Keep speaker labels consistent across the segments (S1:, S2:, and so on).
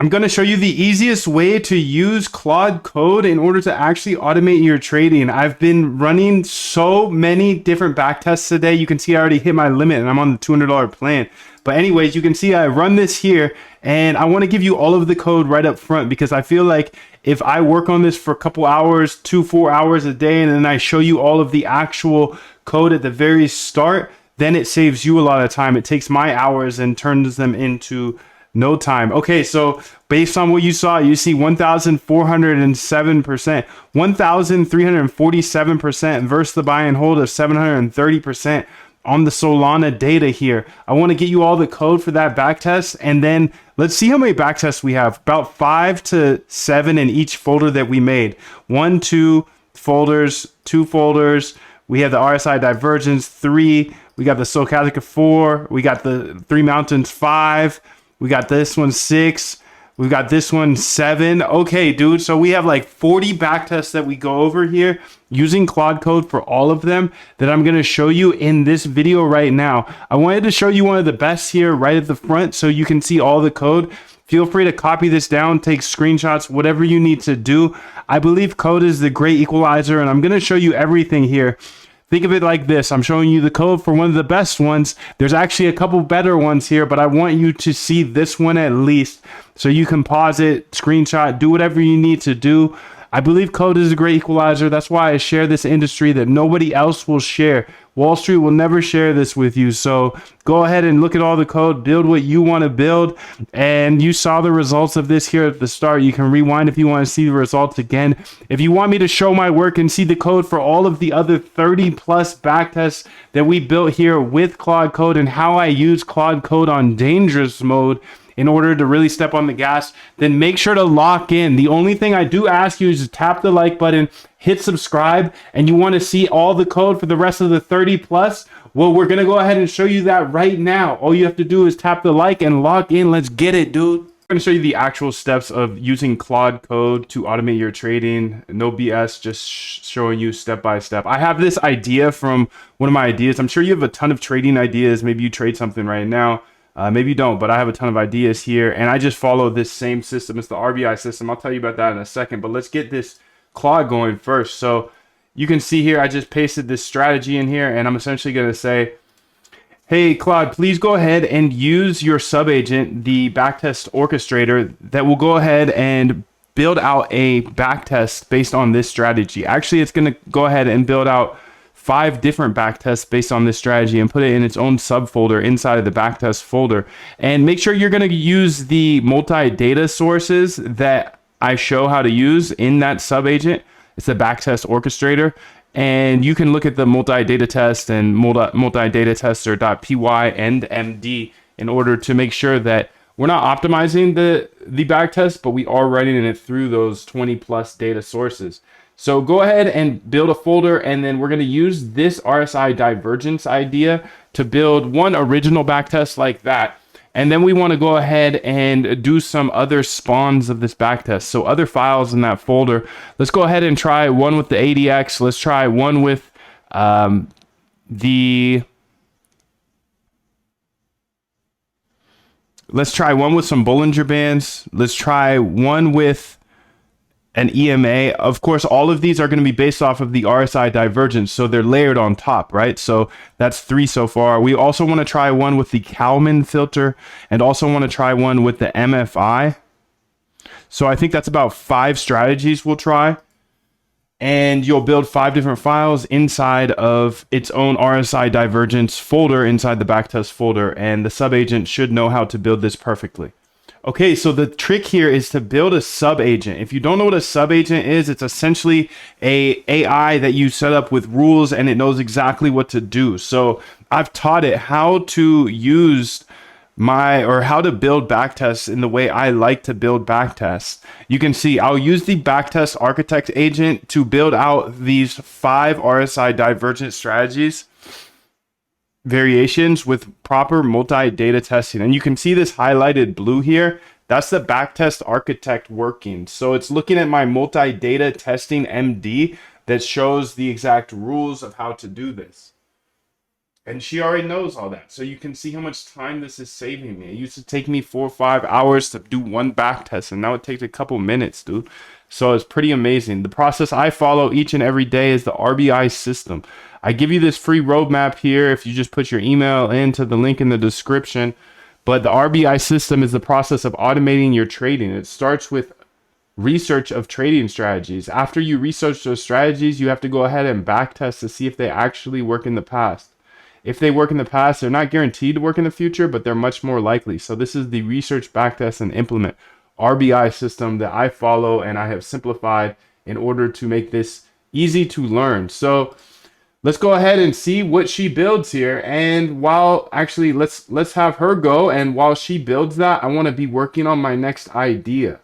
S1: I'm going to show you the easiest way to use Claude Code in order to actually automate your trading. I've been running so many different backtests today. You can see I already hit my limit and I'm on the $200 plan. But anyways, you can see I run this here and I want to give you all of the code right up front because I feel like if I work on this for a couple hours, 4 hours a day, and then I show you all of the actual code at the very start, then it saves you a lot of time. It takes my hours and turns them into no time. Okay, so based on what you saw, you see 1,407%, 1,347% versus the buy and hold of 730% on the Solana data here. I want to get you all the code for that backtest, and then let's see how many backtests we have. About 5 to 7 in each folder that we made. 1, 2 folders, 2 folders. We have the RSI divergence 3. We got the stochastic 4. We got the 3 mountains 5. We got this one 6. We've got this one 7. Okay, dude. So we have like 40 backtests that we go over here using Claude Code for all of them that I'm going to show you in this video right now. I wanted to show you one of the best here right at the front so you can see all the code. Feel free to copy this down, take screenshots, whatever you need to do. I believe code is the great equalizer, and I'm going to show you everything here. Think of it like this. I'm showing you the code for one of the best ones. There's actually a couple better ones here, but I want you to see this one at least so you can pause it, screenshot, do whatever you need to do. I believe code is a great equalizer. That's why I share this industry that nobody else will share. Wall Street will never share this with you. So go ahead and look at all the code, build what you want to build. And you saw the results of this here at the start. You can rewind if you want to see the results again. If you want me to show my work and see the code for all of the other 30 plus backtests that we built here with Claude Code and how I use Claude Code on dangerous mode in order to really step on the gas, then make sure to lock in. The only thing I do ask you is to tap the like button, hit subscribe, and you want to see all the code for the rest of the 30 plus. Well, we're going to go ahead and show you that right now. All you have to do is tap the like and lock in. Let's get it, dude. I'm going to show you the actual steps of using Claude Code to automate your trading. No BS, just showing you step by step. I have this idea from one of my ideas. I'm sure you have a ton of trading ideas. Maybe you trade something right now. Maybe you don't, but I have a ton of ideas here, and I just follow this same system. It's the RBI system. I'll tell you about that in a second, but let's get this Claude going first. So you can see here, I just pasted this strategy in here, and I'm essentially going to say, hey, Claude, please go ahead and use your subagent, the backtest orchestrator, that will go ahead and build out a backtest based on this strategy. Actually, it's going to go ahead and build out 5 different backtests based on this strategy and put it in its own subfolder inside of the backtest folder. And make sure you're going to use the multi-data sources that I show how to use in that subagent. It's the backtest orchestrator. And you can look at the multi-data test and multi-data tester.py and md in order to make sure that we're not optimizing the backtest, but we are running it through those 20 plus data sources. So go ahead and build a folder, and then we're going to use this RSI divergence idea to build one original backtest like that. And then we want to go ahead and do some other spawns of this backtest. So other files in that folder. Let's go ahead and try one with the ADX. Let's try one with let's try one with some Bollinger Bands. Let's try one with an EMA. Of course, all of these are going to be based off of the RSI divergence, so they're layered on top, right? So that's 3 so far. We also want to try one with the Kalman filter and also want to try one with the MFI. So I think that's about 5 strategies we'll try. And you'll build 5 different files inside of its own RSI divergence folder inside the backtest folder, and the subagent should know how to build this perfectly. Okay, so the trick here is to build a subagent. If you don't know what a subagent is, it's essentially a AI that you set up with rules and it knows exactly what to do. So I've taught it how to use how to build backtests in the way I like to build backtests. You can see I'll use the backtest architect agent to build out these 5 RSI divergent strategies variations with proper multi-data testing. And you can see this highlighted blue here. That's the backtest architect working. So it's looking at my multi-data testing MD that shows the exact rules of how to do this. And she already knows all that. So you can see how much time this is saving me. It used to take me 4 or 5 hours to do one back test, and now it takes a couple minutes, dude. So it's pretty amazing. The process I follow each and every day is the RBI system. I give you this free roadmap here if you just put your email into the link in the description. But the RBI system is the process of automating your trading. It starts with research of trading strategies. After you research those strategies, you have to go ahead and backtest to see if they actually work in the past. If they work in the past, they're not guaranteed to work in the future, but they're much more likely. So this is the research, backtest, and implement RBI system that I follow and I have simplified in order to make this easy to learn. So let's go ahead and see what she builds here. And while actually let's have her go. And while she builds that, I want to be working on my next idea.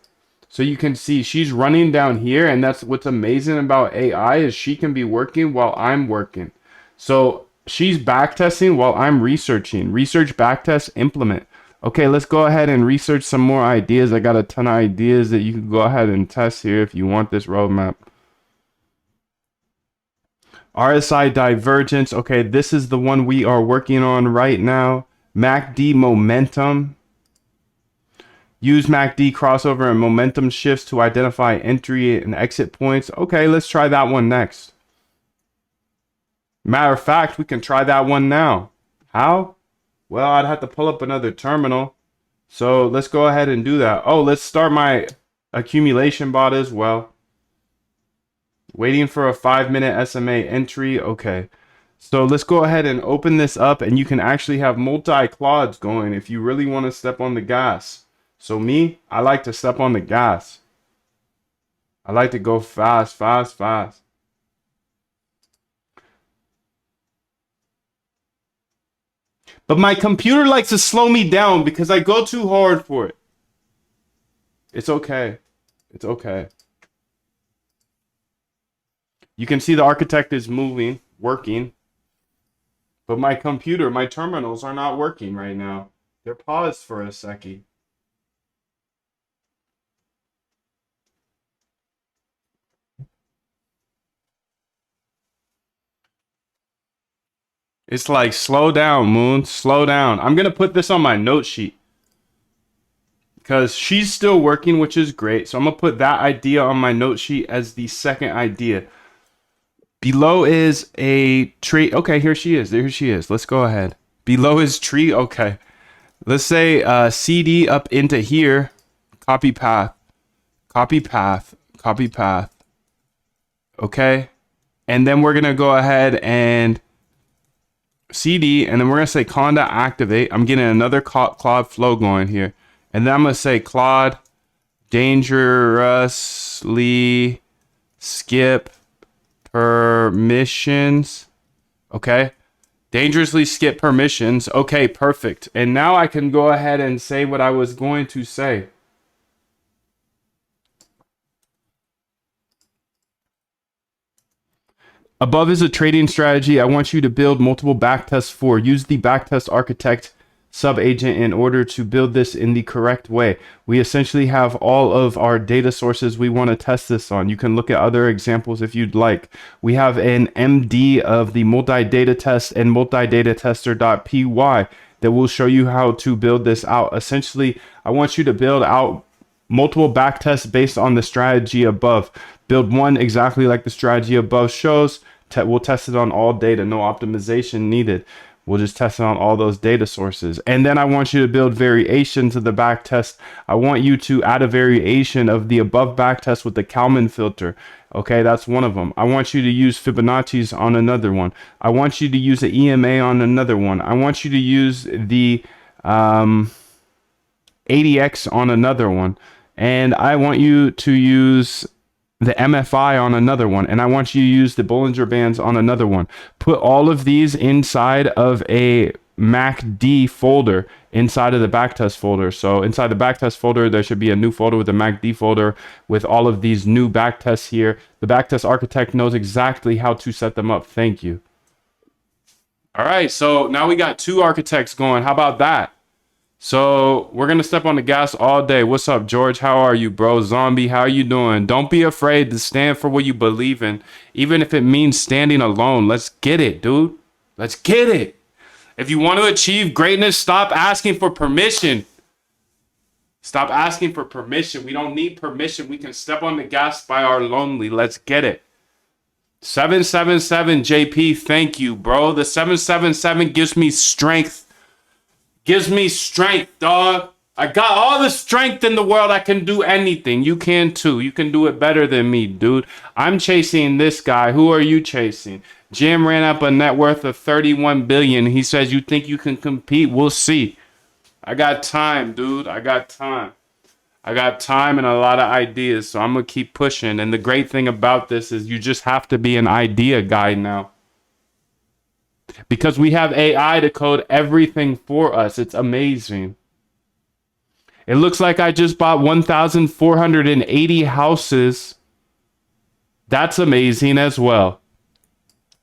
S1: So you can see she's running down here, and that's what's amazing about AI is she can be working while I'm working. So she's backtesting while I'm researching. Research, backtest, implement. Okay, let's go ahead and research some more ideas. I got a ton of ideas that you can go ahead and test here if you want this roadmap. RSI divergence. Okay, this is the one we are working on right now. MACD momentum. Use MACD crossover and momentum shifts to identify entry and exit points. Okay, let's try that one next. Matter of fact, we can try that one now. How? Well, I'd have to pull up another terminal. So let's go ahead and do that. Oh, let's start my accumulation bot as well. Waiting for a 5-minute SMA entry. Okay. So let's go ahead and open this up, and you can actually have multi-claudes going if you really want to step on the gas. So me, I like to step on the gas. I like to go fast, fast, fast. But my computer likes to slow me down because I go too hard for it. It's okay. It's okay. You can see the architect is moving, working. But my computer, my terminals are not working right now. They're paused for a second. It's like, slow down, Moon, slow down. I'm going to put this on my note sheet because she's still working, which is great. So I'm going to put that idea on my note sheet as the second idea. Below is a tree. Okay, here she is. There she is. Let's go ahead. Below is tree. Okay. Let's say CD up into here. Copy path. Copy path. Copy path. Okay. And then we're going to go ahead and CD, and then we're going to say conda activate. I'm getting another Claude flow going here. And then I'm going to say Claude dangerously skip permissions. Okay. Dangerously skip permissions. Okay, perfect. And now I can go ahead and say what I was going to say. Above is a trading strategy I want you to build multiple backtests for. Use the backtest architect subagent in order to build this in the correct way. We essentially have all of our data sources we want to test this on. You can look at other examples if you'd like. We have an MD of the multi-data test and multi-data tester.py that will show you how to build this out. Essentially, I want you to build out multiple backtests based on the strategy above. Build one exactly like the strategy above shows. We'll test it on all data, no optimization needed. We'll just test it on all those data sources. And then I want you to build variations of the backtest. I want you to add a variation of the above backtest with the Kalman filter. Okay, that's one of them. I want you to use Fibonacci's on another one. I want you to use the EMA on another one. I want you to use the ADX on another one. And I want you to use the MFI on another one, and I want you to use the Bollinger Bands on another one. Put all of these inside of a MACD folder inside of the backtest folder. So inside the backtest folder, there should be a new folder with the MACD folder with all of these new backtests here. The backtest architect knows exactly how to set them up. Thank you. All right, so now we got 2 architects going. How about that? So we're going to step on the gas all day. What's up, George? How are you, bro? Zombie, how you doing? Don't be afraid to stand for what you believe in, even if it means standing alone. Let's get it, dude. Let's get it. If you want to achieve greatness, stop asking for permission. Stop asking for permission. We don't need permission. We can step on the gas by our lonely. Let's get it. 777 JP, thank you, bro. The 777 gives me strength. Gives me strength, dog. I got all the strength in the world. I can do anything. You can too. You can do it better than me, dude. I'm chasing this guy. Who are you chasing? Jim ran up a net worth of 31 billion. He says, you think you can compete? We'll see. I got time, dude. I got time. I got time and a lot of ideas, so I'm going to keep pushing. And the great thing about this is you just have to be an idea guy now. Because we have AI to code everything for us. It's amazing. It looks like I just bought 1,480 houses. That's amazing as well.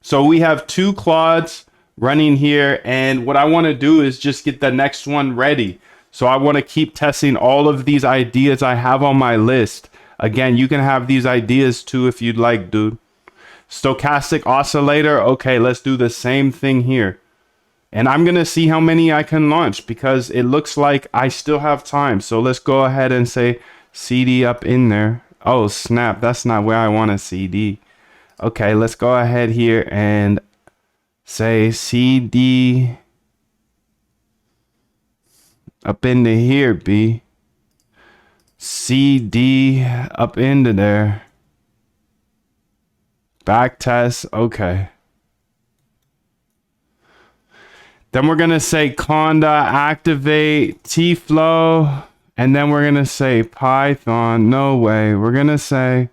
S1: So we have 2 Claudes running here. And what I want to do is just get the next one ready. So I want to keep testing all of these ideas I have on my list. Again, you can have these ideas too if you'd like, dude. Stochastic oscillator. Okay, let's do the same thing here. And I'm going to see how many I can launch because it looks like I still have time. So let's go ahead and say CD up in there. Oh, snap. That's not where I want a CD. Okay, let's go ahead here and say CD up into here, B. CD up into there. Back test. Okay. Then we're going to say conda activate T-flow. And then we're going to say Python. No way. We're going to say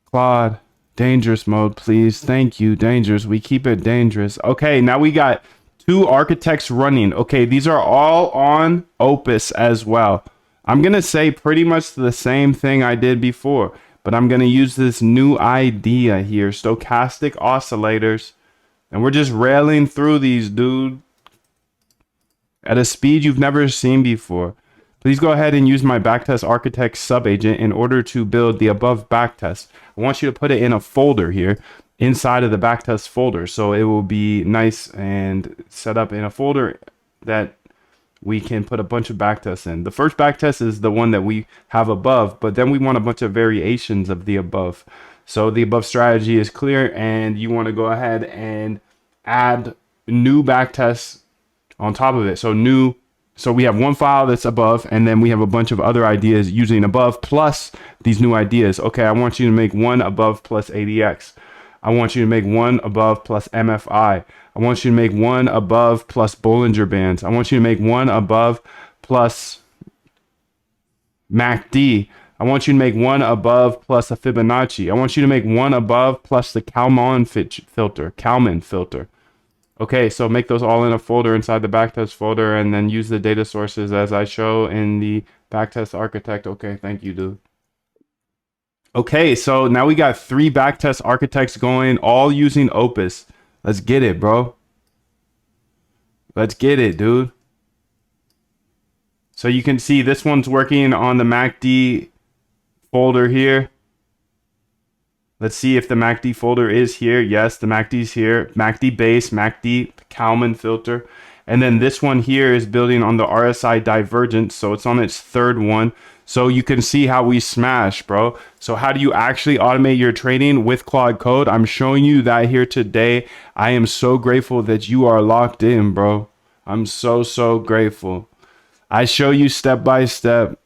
S1: Claude. Dangerous mode, please. Thank you. Dangerous. We keep it dangerous. Okay, now we got 2 architects running. Okay, these are all on Opus as well. I'm going to say pretty much the same thing I did before. But I'm going to use this new idea here. Stochastic oscillators. And we're just railing through these, dude. At a speed you've never seen before. Please go ahead and use my backtest architect subagent in order to build the above backtest. I want you to put it in a folder here inside of the backtest folder. So it will be nice and set up in a folder that we can put a bunch of backtests in. The first backtest is the one that we have above, but then we want a bunch of variations of the above. So the above strategy is clear and you want to go ahead and add new backtests on top of it. So we have one file that's above, and then we have a bunch of other ideas using above plus these new ideas. Okay, I want you to make one above plus ADX. I want you to make one above plus MFI. I want you to make one above plus Bollinger Bands. I want you to make one above plus MACD. I want you to make one above plus a Fibonacci. I want you to make one above plus the Kalman filter. Okay, so make those all in a folder inside the backtest folder and then use the data sources as I show in the backtest architect. Okay, thank you, dude. Okay, so now we got 3 backtest architects going, all using Opus. Let's get it, bro. Let's get it, dude. So you can see this one's working on the MACD folder here. Let's see if the MACD folder is here. Yes, the MACD's here. MACD base, MACD Kalman filter. And then this one here is building on the RSI divergence. So it's on its 3rd one. So you can see how we smash, bro. So how do you actually automate your trading with Claude Code? I'm showing you that here today. I am so grateful that you are locked in, bro. I'm so grateful. I show you step by step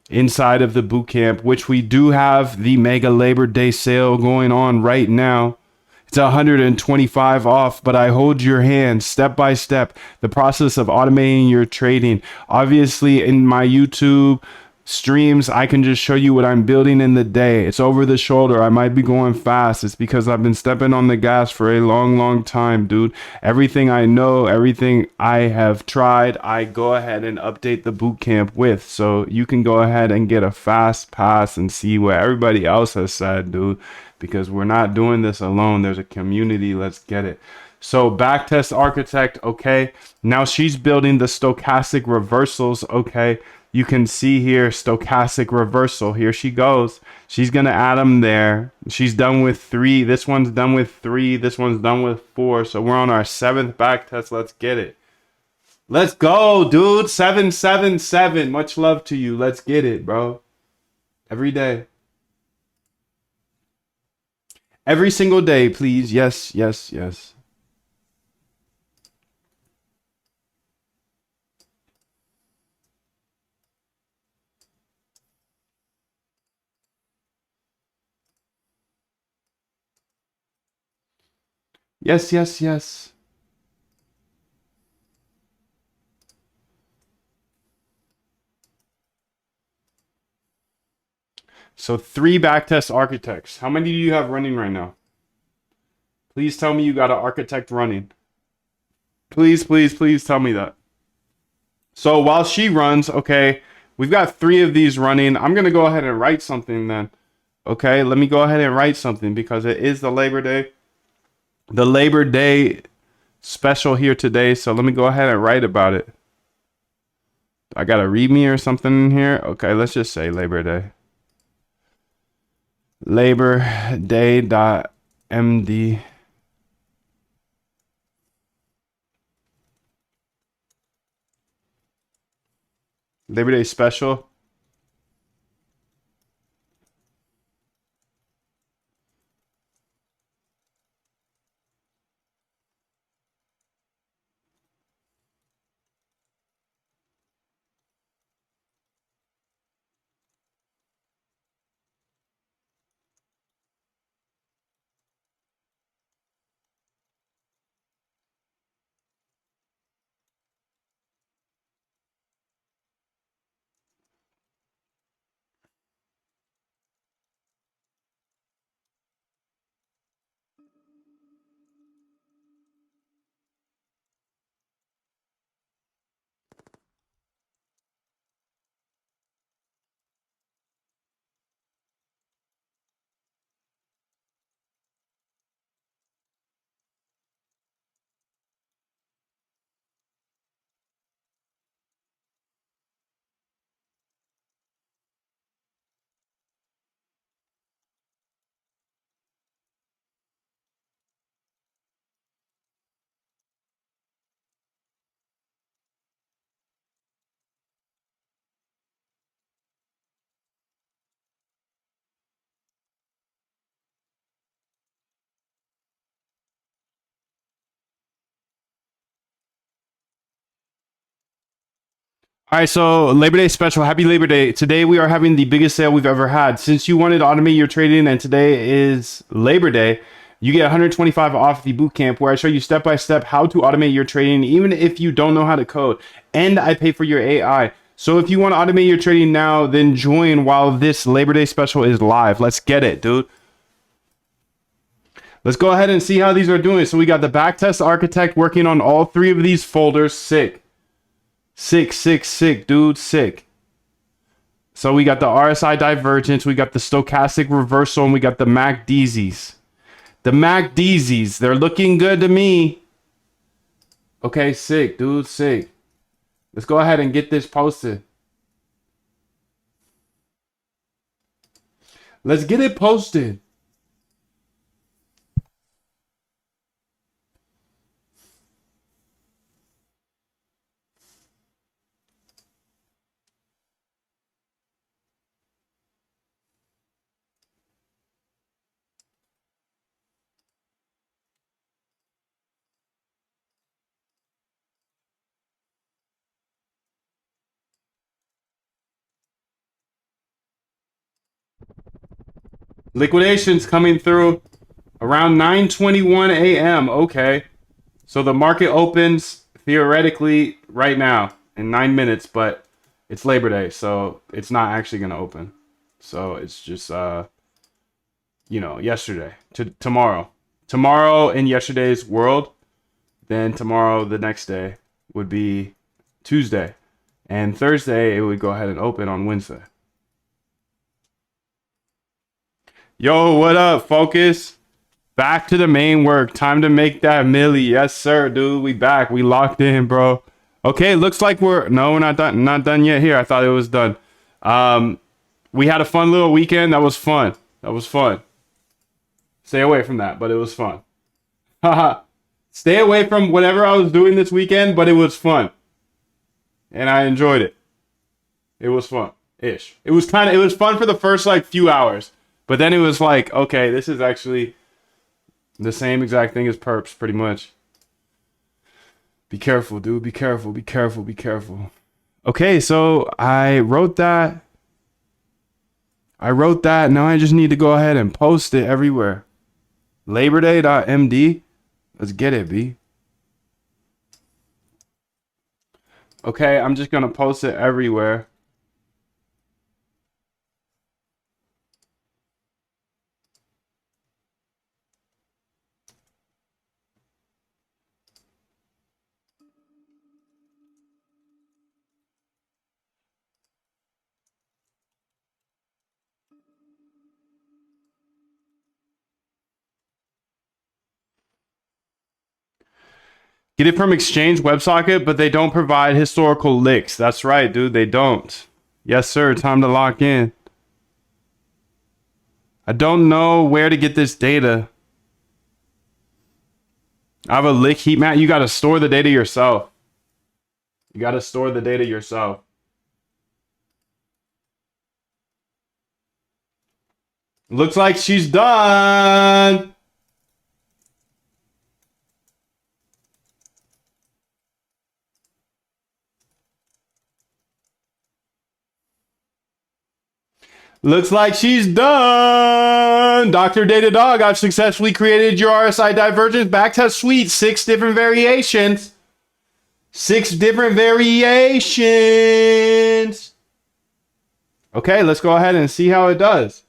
S1: inside of the bootcamp, which we do have the mega Labor Day sale going on right now. It's 125 off, but I hold your hand step by step. The process of automating your trading. Obviously, in my YouTube streams, I can just show you what I'm building in the day. It's over the shoulder. I might be going fast. It's because I've been stepping on the gas for a long time, dude. Everything I know, everything I have tried, I go ahead and update the bootcamp with. So you can go ahead and get a fast pass and see what everybody else has said, dude. Because we're not doing this alone. There's a community. Let's get it. So backtest architect, okay. Now she's building the stochastic reversals, okay. You can see here stochastic reversal. Here she goes. She's going to add them there. She's done with 3. This one's done with 3. This one's done with 4. So we're on our 7th back test. Let's get it. Let's go, dude. 777. Much love to you. Let's get it, bro. Every day. Every single day, please. Yes, yes, yes. Yes, yes, yes. So 3 backtest architects. How many do you have running right now? Please tell me you got an architect running. Please, please, please tell me that. So while she runs, okay, we've got 3 of these running. I'm going to go ahead and write something then. Okay, let me go ahead and write something because it is the Labor Day special here today. So let me go ahead and write about it. I got to read me or something in here. Okay, let's just say Labor Day. Labor Day.md. Labor Day special. All right, so Labor Day special. Happy Labor Day. Today we are having the biggest sale we've ever had. Since you wanted to automate your trading and today is Labor Day, you get 125 off the bootcamp where I show you step by step how to automate your trading even if you don't know how to code. And I pay for your AI. So if you want to automate your trading now, then join while this Labor Day special is live. Let's get it, dude. Let's go ahead and see how these are doing. So we got the backtest architect working on all 3 of these folders. Sick. Sick, sick, sick, dude, sick. So we got the RSI divergence, we got the stochastic reversal, and we got the MACDs. The MACDs, they're looking good to me. Okay, sick, dude, sick. Let's go ahead and get this posted. Let's get it posted. Liquidations coming through around 9:21 a.m. Okay. So the market opens theoretically right now in 9 minutes, but it's Labor Day, so it's not actually going to open. So it's just, yesterday to tomorrow. Tomorrow in yesterday's world, then tomorrow, the next day, would be Tuesday. And Thursday, it would go ahead and open on Wednesday. Yo, what up, Focus? Back to the main work. Time to make that milli. Yes, sir, dude. We back. We locked in, bro. Okay, looks like we're not done. Not done yet here. I thought it was done. We had a fun little weekend. That was fun. That was fun. Stay away from that, but it was fun. Haha. Stay away from whatever I was doing this weekend, but it was fun. And I enjoyed it. It was fun. Ish. It was fun for the first like few hours. But then it was like, okay, this is actually the same exact thing as perps, pretty much. Be careful, dude. Be careful. Be careful. Be careful. Okay, so I wrote that. Now I just need to go ahead and post it everywhere. LaborDay.md. Let's get it, B. Okay, I'm just going to post it everywhere. Get it from Exchange WebSocket, but they don't provide historical licks. That's right, dude. They don't. Yes, sir. Time to lock in. I don't know where to get this data. I have a lick heat map. You got to store the data yourself. You got to store the data yourself. Looks like she's done. Looks like she's done. Dr. Data Dog, I've successfully created your RSI divergence backtest suite. 6 different variations. 6 different variations. Okay, let's go ahead and see how it does.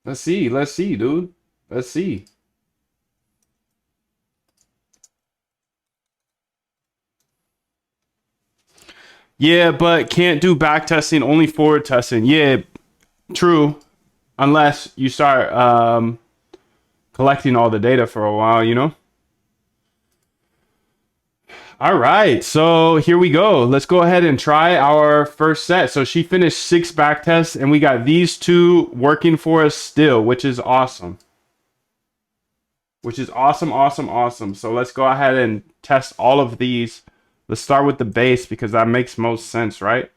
S1: Let's see, dude. Let's see. Yeah, but can't do back testing, only forward testing. Yeah, true. Unless you start collecting all the data for a while, you know? All right, so here we go. Let's go ahead and try our first set. So she finished 6 back tests, and we got these 2 working for us still, which is awesome. Which is awesome, awesome, awesome. So let's go ahead and test all of these. Let's start with the base because that makes most sense, right?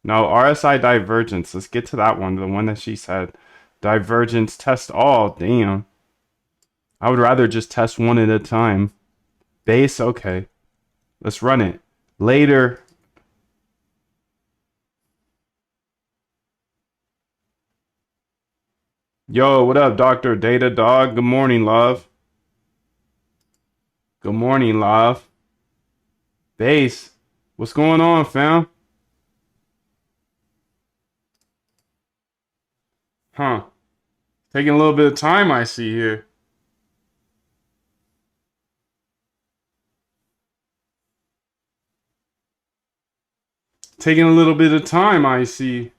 S1: No, RSI divergence. Let's get to that one, the one that she said. Divergence, test all. Damn. I would rather just test one at a time. Base, okay. Let's run it. Later. Yo, what up, Dr. Data Dog? Good morning, love. Good morning, love. Base. What's going on, fam? Huh. Taking a little bit of time, I see here. Taking a little bit of time, I see.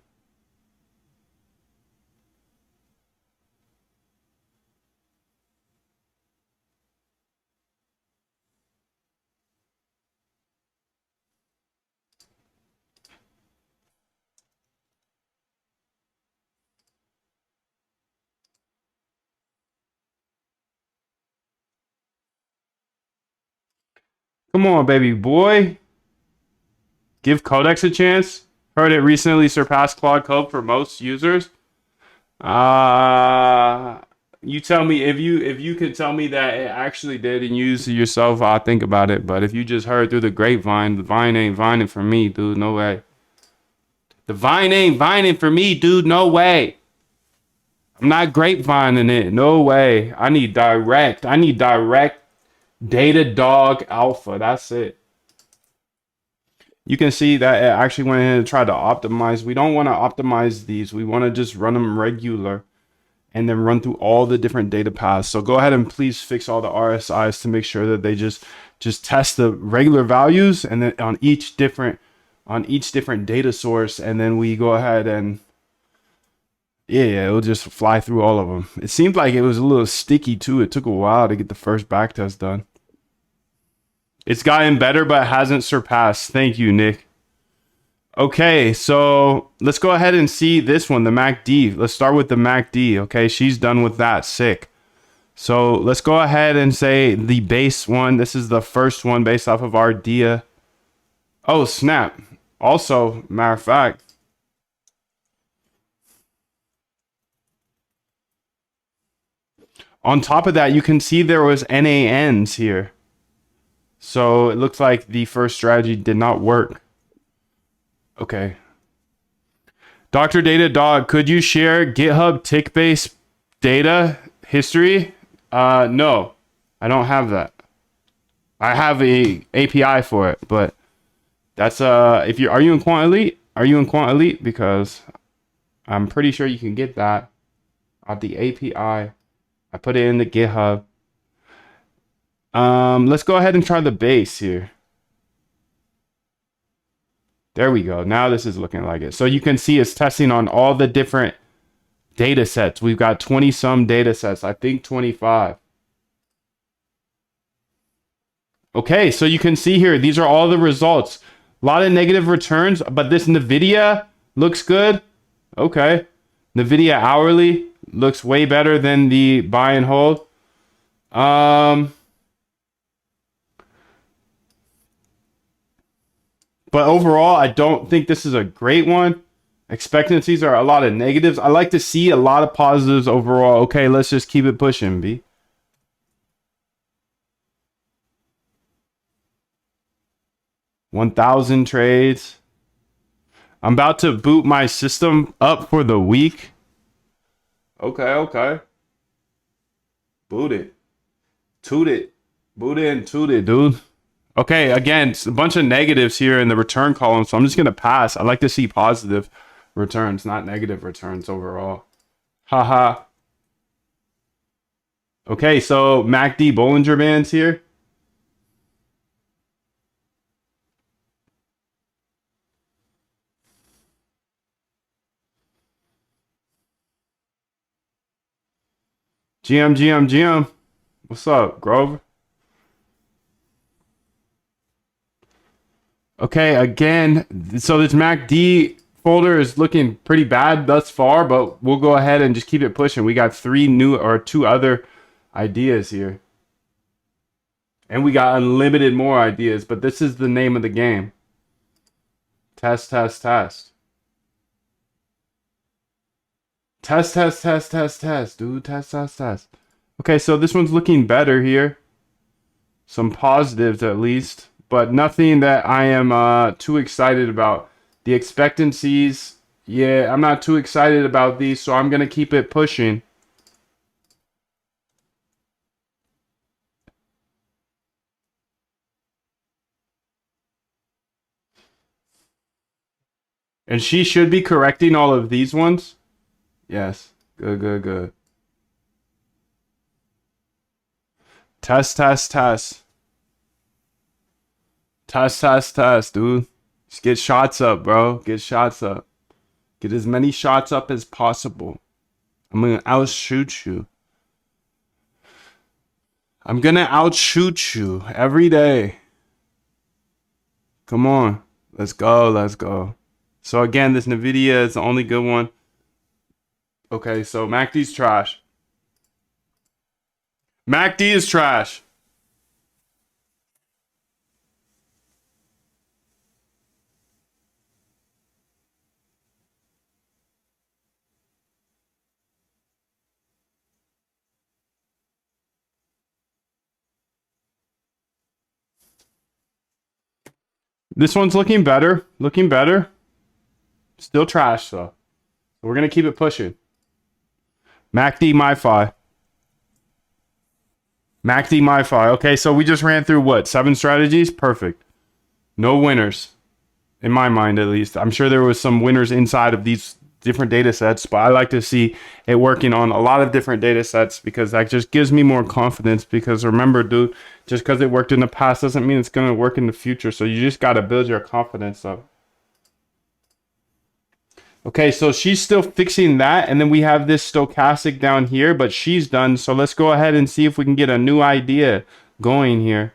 S1: Come on, baby boy. Give Codex a chance. Heard it recently surpassed Claude Code for most users. You tell me if you could tell me that it actually did and use it yourself, I'll think about it. But if you just heard through the grapevine, the vine ain't vining for me, dude. No way. The vine ain't vining for me, dude. No way. I'm not grapevining it. No way. I need direct data dog alpha. That's it. You can see that it actually went in and tried to optimize. We don't want to optimize these. We want to just run them regular and then run through all the different data paths. So go ahead and please fix all the RSIs to make sure that they just test the regular values and then on each different data source, and then we go ahead and yeah, it'll just fly through all of them. It seemed like it was a little sticky too. It took a while to get the first back test done. It's gotten better, but hasn't surpassed. Thank you, Nick. Okay, so let's go ahead and see this one, the MACD. Let's start with the MACD. Okay, she's done with that. Sick. So let's go ahead and say the base one. This is the first one based off of our DIA. Oh, snap. Also, matter of fact, on top of that, you can see there was NANs here. So it looks like the first strategy did not work. Okay. Dr. Data Dog, could you share GitHub tick-based data history? No, I don't have that. I have a API for it, but that's if you are you in Quant Elite? Are you in Quant Elite? Because I'm pretty sure you can get that at the API. I put it in the GitHub. Let's go ahead and try the base here. There we go. Now this is looking like it. So you can see it's testing on all the different data sets. We've got 20 some data sets. I think 25. Okay, so you can see here, these are all the results. A lot of negative returns, but this NVIDIA looks good. Okay. NVIDIA hourly looks way better than the buy and hold. But overall, I don't think this is a great one. Expectancies are a lot of negatives. I like to see a lot of positives overall. Okay, let's just keep it pushing, B. $1,000 trades. I'm about to boot my system up for the week. Okay. Boot it. Toot it. Boot it and toot it, dude. Okay, again, it's a bunch of negatives here in the return column, so I'm just going to pass. I like to see positive returns, not negative returns overall. Haha. Okay, so MACD Bollinger Bands here. GM. What's up, Grover? Okay, again, so this MACD folder is looking pretty bad thus far, but we'll go ahead and just keep it pushing. We got two other ideas here. And we got unlimited more ideas, but this is the name of the game. Test. Test, dude. Test. Okay, so this one's looking better here. Some positives at least, but nothing that I am too excited about. The expectancies, yeah, I'm not too excited about these, so I'm going to keep it pushing. And she should be correcting all of these ones. Yes. Good. Test. Test, dude. Just get shots up, bro. Get shots up. Get as many shots up as possible. I'm gonna outshoot you. I'm gonna outshoot you every day. Come on. Let's go. So again, this NVIDIA is the only good one. Okay, so MACD's trash. MACD is trash. This one's looking better. Still trash, though. We're going to keep it pushing. MACD MiFi. Okay, so we just ran through what? 7 strategies? Perfect. No winners. In my mind, at least. I'm sure there was some winners inside of these different data sets, but I like to see it working on a lot of different data sets because that just gives me more confidence. Because remember, dude, just because it worked in the past doesn't mean it's going to work in the future. So you just got to build your confidence up. Okay, so she's still fixing that, and then we have this stochastic down here, but she's done. So let's go ahead and see if we can get a new idea going here.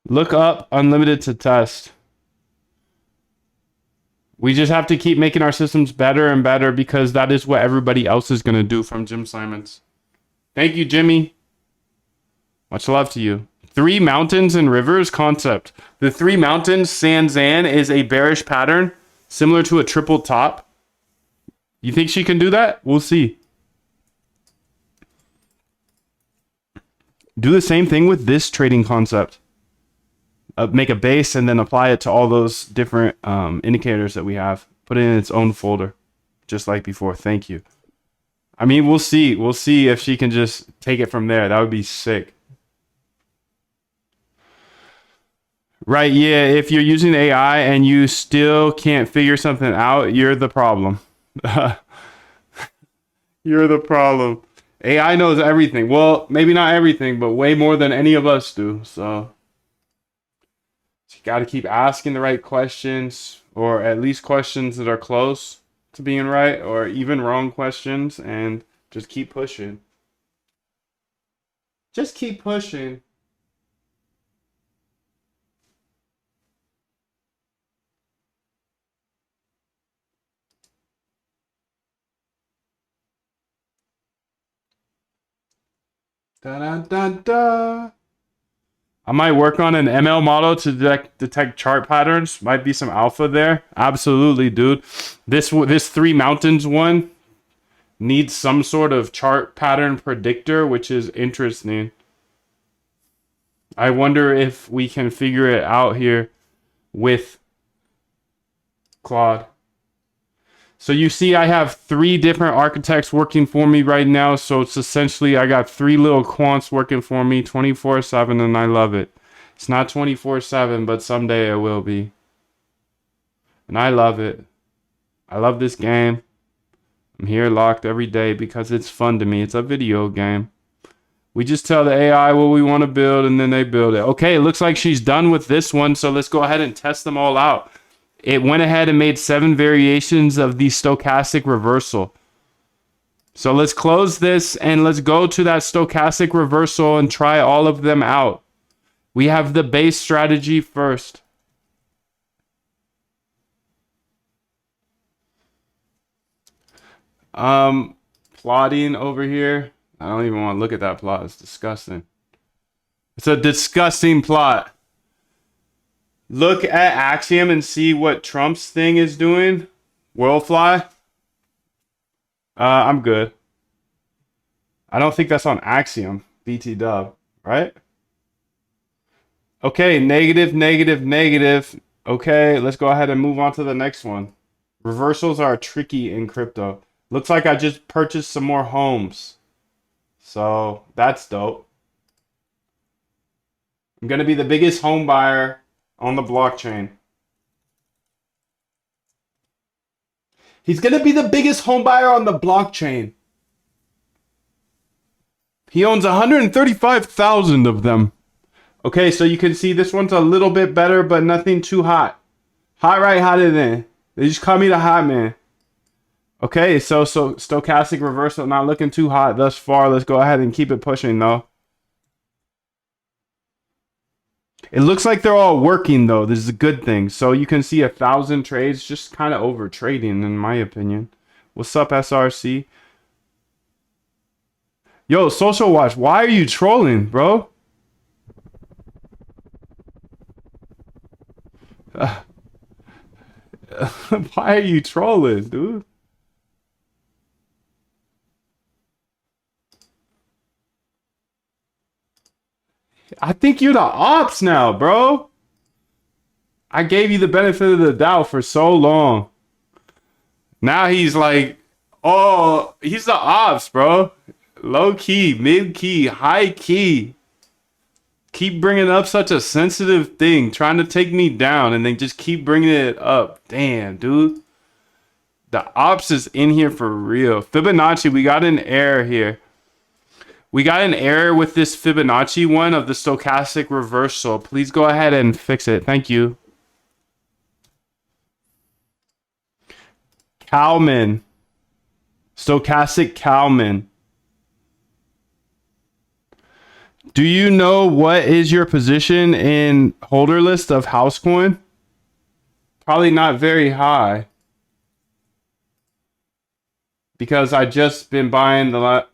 S1: Look up unlimited to test. We just have to keep making our systems better and better because that is what everybody else is going to do from Jim Simons. Thank you, Jimmy. Much love to you. Three mountains and rivers concept. The three mountains, Sanzan, is a bearish pattern similar to a triple top. You think she can do that? We'll see. Do the same thing with this trading concept. Make a base and then apply it to all those different indicators that we have. Put it in its own folder, just like before. Thank you. I mean, we'll see. We'll see if she can just take it from there. That would be sick. Right, yeah. If you're using AI and you still can't figure something out, you're the problem. You're the problem. AI knows everything. Well, maybe not everything, but way more than any of us do. So you got to keep asking the right questions, or at least questions that are close to being right, or even wrong questions, and just keep pushing. Just keep pushing. Da da da da. I might work on an ML model to detect chart patterns. Might be some alpha there. Absolutely, dude. This three mountains one needs some sort of chart pattern predictor, which is interesting. I wonder if we can figure it out here with Claude. So you see I have three different architects working for me right now. So it's essentially I got three little quants working for me 24/7 and I love it. It's not 24/7, but someday it will be. And I love it. I love this game. I'm here locked every day because it's fun to me. It's a video game. We just tell the AI what we want to build and then they build it. Okay, it looks like she's done with this one. So let's go ahead and test them all out. It went ahead and made 7 variations of the stochastic reversal. So let's close this and let's go to that stochastic reversal and try all of them out. We have the base strategy first. Plotting over here. I don't even want to look at that plot. It's disgusting. It's a disgusting plot. Look at Axiom and see what Trump's thing is doing. Worldfly. I'm good. I don't think that's on Axiom. BT dub, right? Okay, negative, negative, negative. Okay, let's go ahead and move on to the next one. Reversals are tricky in crypto. Looks like I just purchased some more homes. So that's dope. I'm going to be the biggest home buyer on the blockchain. He's going to be the biggest home buyer on the blockchain. He owns 135,000 of them. Okay, so you can see this one's a little bit better, but nothing too hot. Hot right, hotter than. They just call me the hot man. Okay, so stochastic reversal not looking too hot thus far. Let's go ahead and keep it pushing though. It looks like they're all working though. This is a good thing. So you can see 1,000 trades, just kind of over trading in my opinion. What's up, SRC? Yo, Social Watch, why are you trolling, bro? Why are you trolling, dude? I think you're the ops now, bro. I gave you the benefit of the doubt for so long. Now he's like, oh, he's the ops, bro. Low key, mid key, high key. Keep bringing up such a sensitive thing, trying to take me down, and then just keep bringing it up. Damn, dude. The ops is in here for real. Fibonacci, we got an error here. We got an error with this Fibonacci one of the stochastic reversal. Please go ahead and fix it. Thank you. Kalman. Stochastic Kalman. Do you know what is your position in holder list of house coin? Probably not very high. Because I just been buying the lot.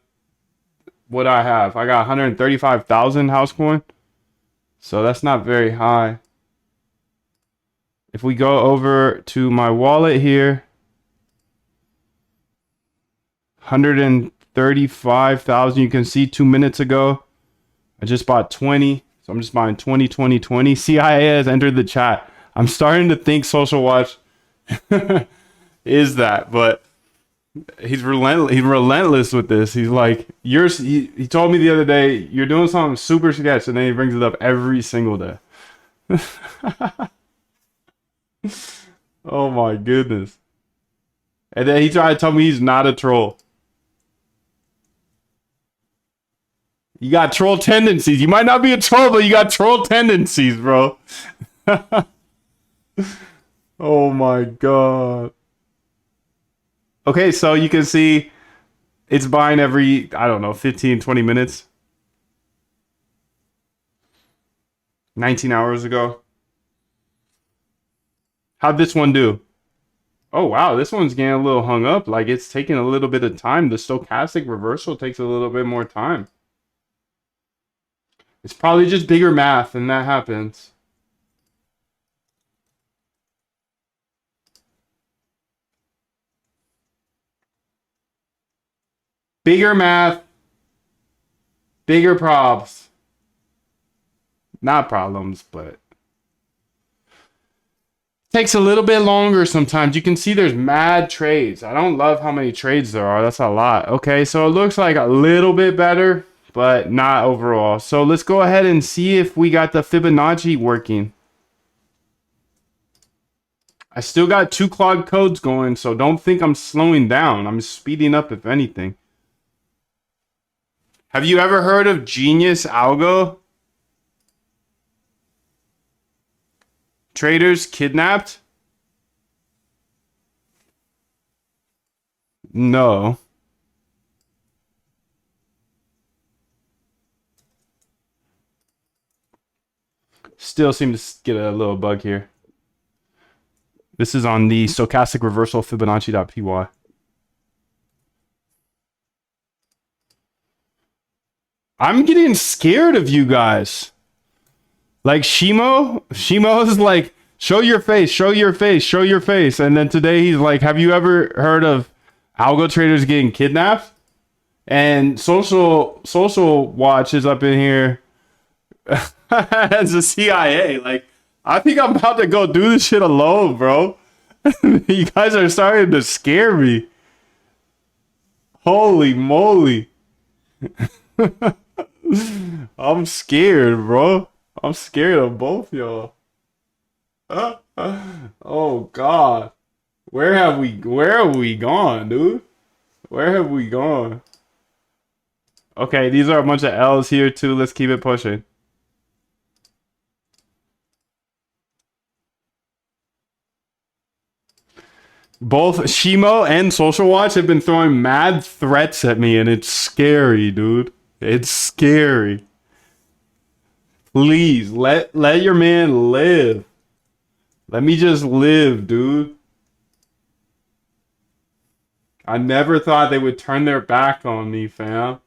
S1: What I have. I got 135,000 house coin. So that's not very high. If we go over to my wallet here, 135,000. You can see 2 minutes ago, I just bought 20. So I'm just buying 20, 20, 20. CIA has entered the chat. I'm starting to think Social Watch is that, but he's relentless. He's relentless with this. He's like, he told me the other day, you're doing something super sketch, and then he brings it up every single day. Oh my goodness. And then he tried to tell me he's not a troll. You got troll tendencies. You might not be a troll, but you got troll tendencies, bro. Oh my god. Okay, so you can see it's buying every, I don't know, 15, 20 minutes. 19 hours ago. How'd this one do? Oh, wow, this one's getting a little hung up. Like, it's taking a little bit of time. The stochastic reversal takes a little bit more time. It's probably just bigger math, and that happens. Bigger math, bigger probs. Not problems, but takes a little bit longer sometimes. You can see there's mad trades. I don't love how many trades there are. That's a lot. Okay, so it looks like a little bit better, but not overall. So let's go ahead and see if we got the Fibonacci working. I still got 2 Claude codes going, so don't think I'm slowing down. I'm speeding up if anything. Have you ever heard of Genius Algo? Traders kidnapped? No. Still seem to get a little bug here. This is on the stochastic reversal Fibonacci.py. I'm getting scared of you guys. Like Shimo is like, show your face, show your face, show your face. And then today he's like, have you ever heard of algo traders getting kidnapped? And social watch is up in here as a CIA. Like, I think I'm about to go do this shit alone, bro. You guys are starting to scare me. Holy moly. I'm scared, bro. I'm scared of both y'all. Oh god. Where have we gone, dude? Where have we gone? Okay, these are a bunch of L's here too. Let's keep it pushing. Both Shimo and Social Watch have been throwing mad threats at me, and it's scary, dude. It's scary. Please, let your man live. Let me just live, dude. I never thought they would turn their back on me, fam.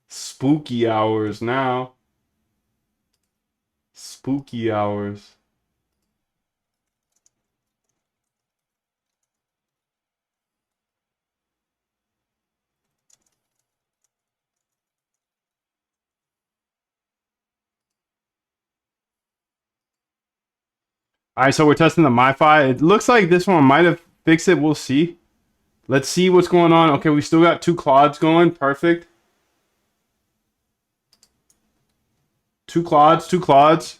S1: Spooky hours now. Spooky hours. All right, so we're testing the MiFi. It looks like this one might have fixed it. We'll see. Let's see what's going on. Okay, we still got 2 Claudes going. Perfect. 2 Claudes, 2 Claudes.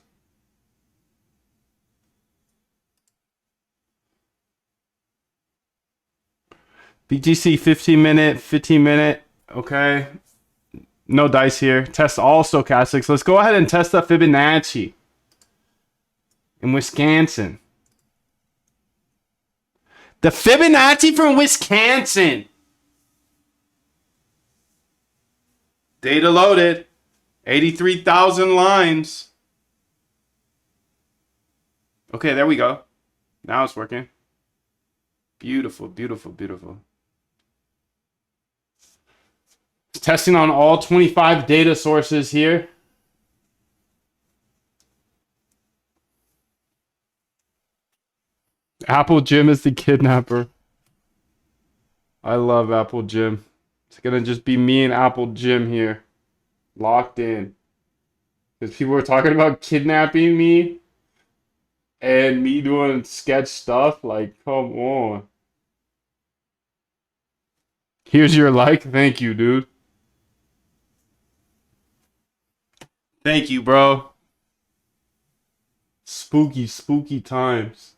S1: BTC 15 minute. Okay. No dice here. Test all stochastics. Let's go ahead and test the Fibonacci in Wisconsin. The Fibonacci from Wisconsin. Data loaded. 83,000 lines. Okay, there we go. Now it's working. Beautiful, beautiful, beautiful. Testing on all 25 data sources here. Apple Jim is the kidnapper. I love Apple Jim. It's gonna just be me and Apple Jim here. Locked in. Because people were talking about kidnapping me and me doing sketch stuff. Like, come on. Here's your like. Thank you, dude. Thank you, bro. Spooky, spooky times.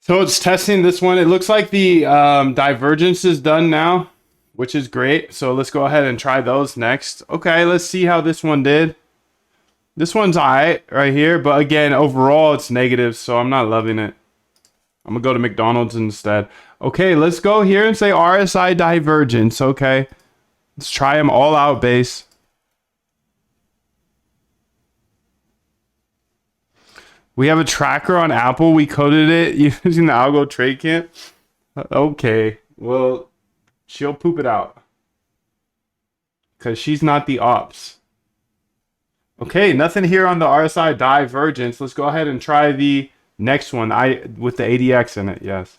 S1: So it's testing this one. It looks like the divergence is done now, which is great. So let's go ahead and try those next. Okay, let's see how this one did. This one's alright right here, but again, overall it's negative, so I'm not loving it. I'm gonna go to McDonald's instead. Okay, let's go here and say RSI divergence. Okay, let's try them all out base. We have a tracker on Apple. We coded it using the algo trade camp. Okay, well, she'll poop it out because she's not the ops. Okay, nothing here on the RSI divergence. Let's go ahead and try the next one. With the ADX in it. Yes.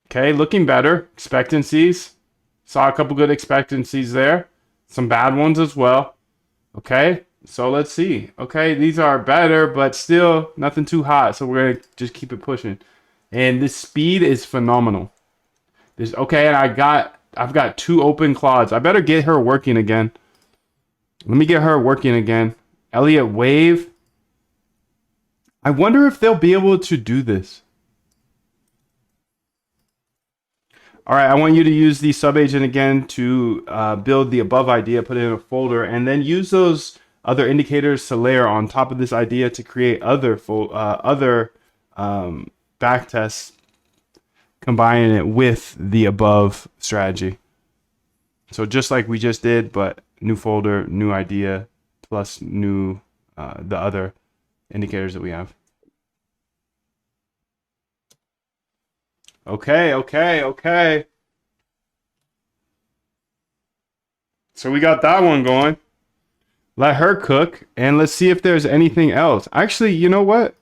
S1: Okay, looking better. Expectancies. Saw a couple good expectancies there. Some bad ones as well. Okay, so let's see. Okay, these are better, but still nothing too hot. So we're gonna just keep it pushing. And this speed is phenomenal. This okay, and I've got two open claudes. I better get her working again. Let me get her working again. Elliott Wave. I wonder if they'll be able to do this. All right, I want you to use the subagent again to build the above idea, put it in a folder, and then use those other indicators to layer on top of this idea to create other backtests, combining it with the above strategy. So just like we just did, but new folder, new idea, plus new the other indicators that we have. Okay, okay, okay. So we got that one going. Let her cook, and let's see if there's anything else. Actually, you know what?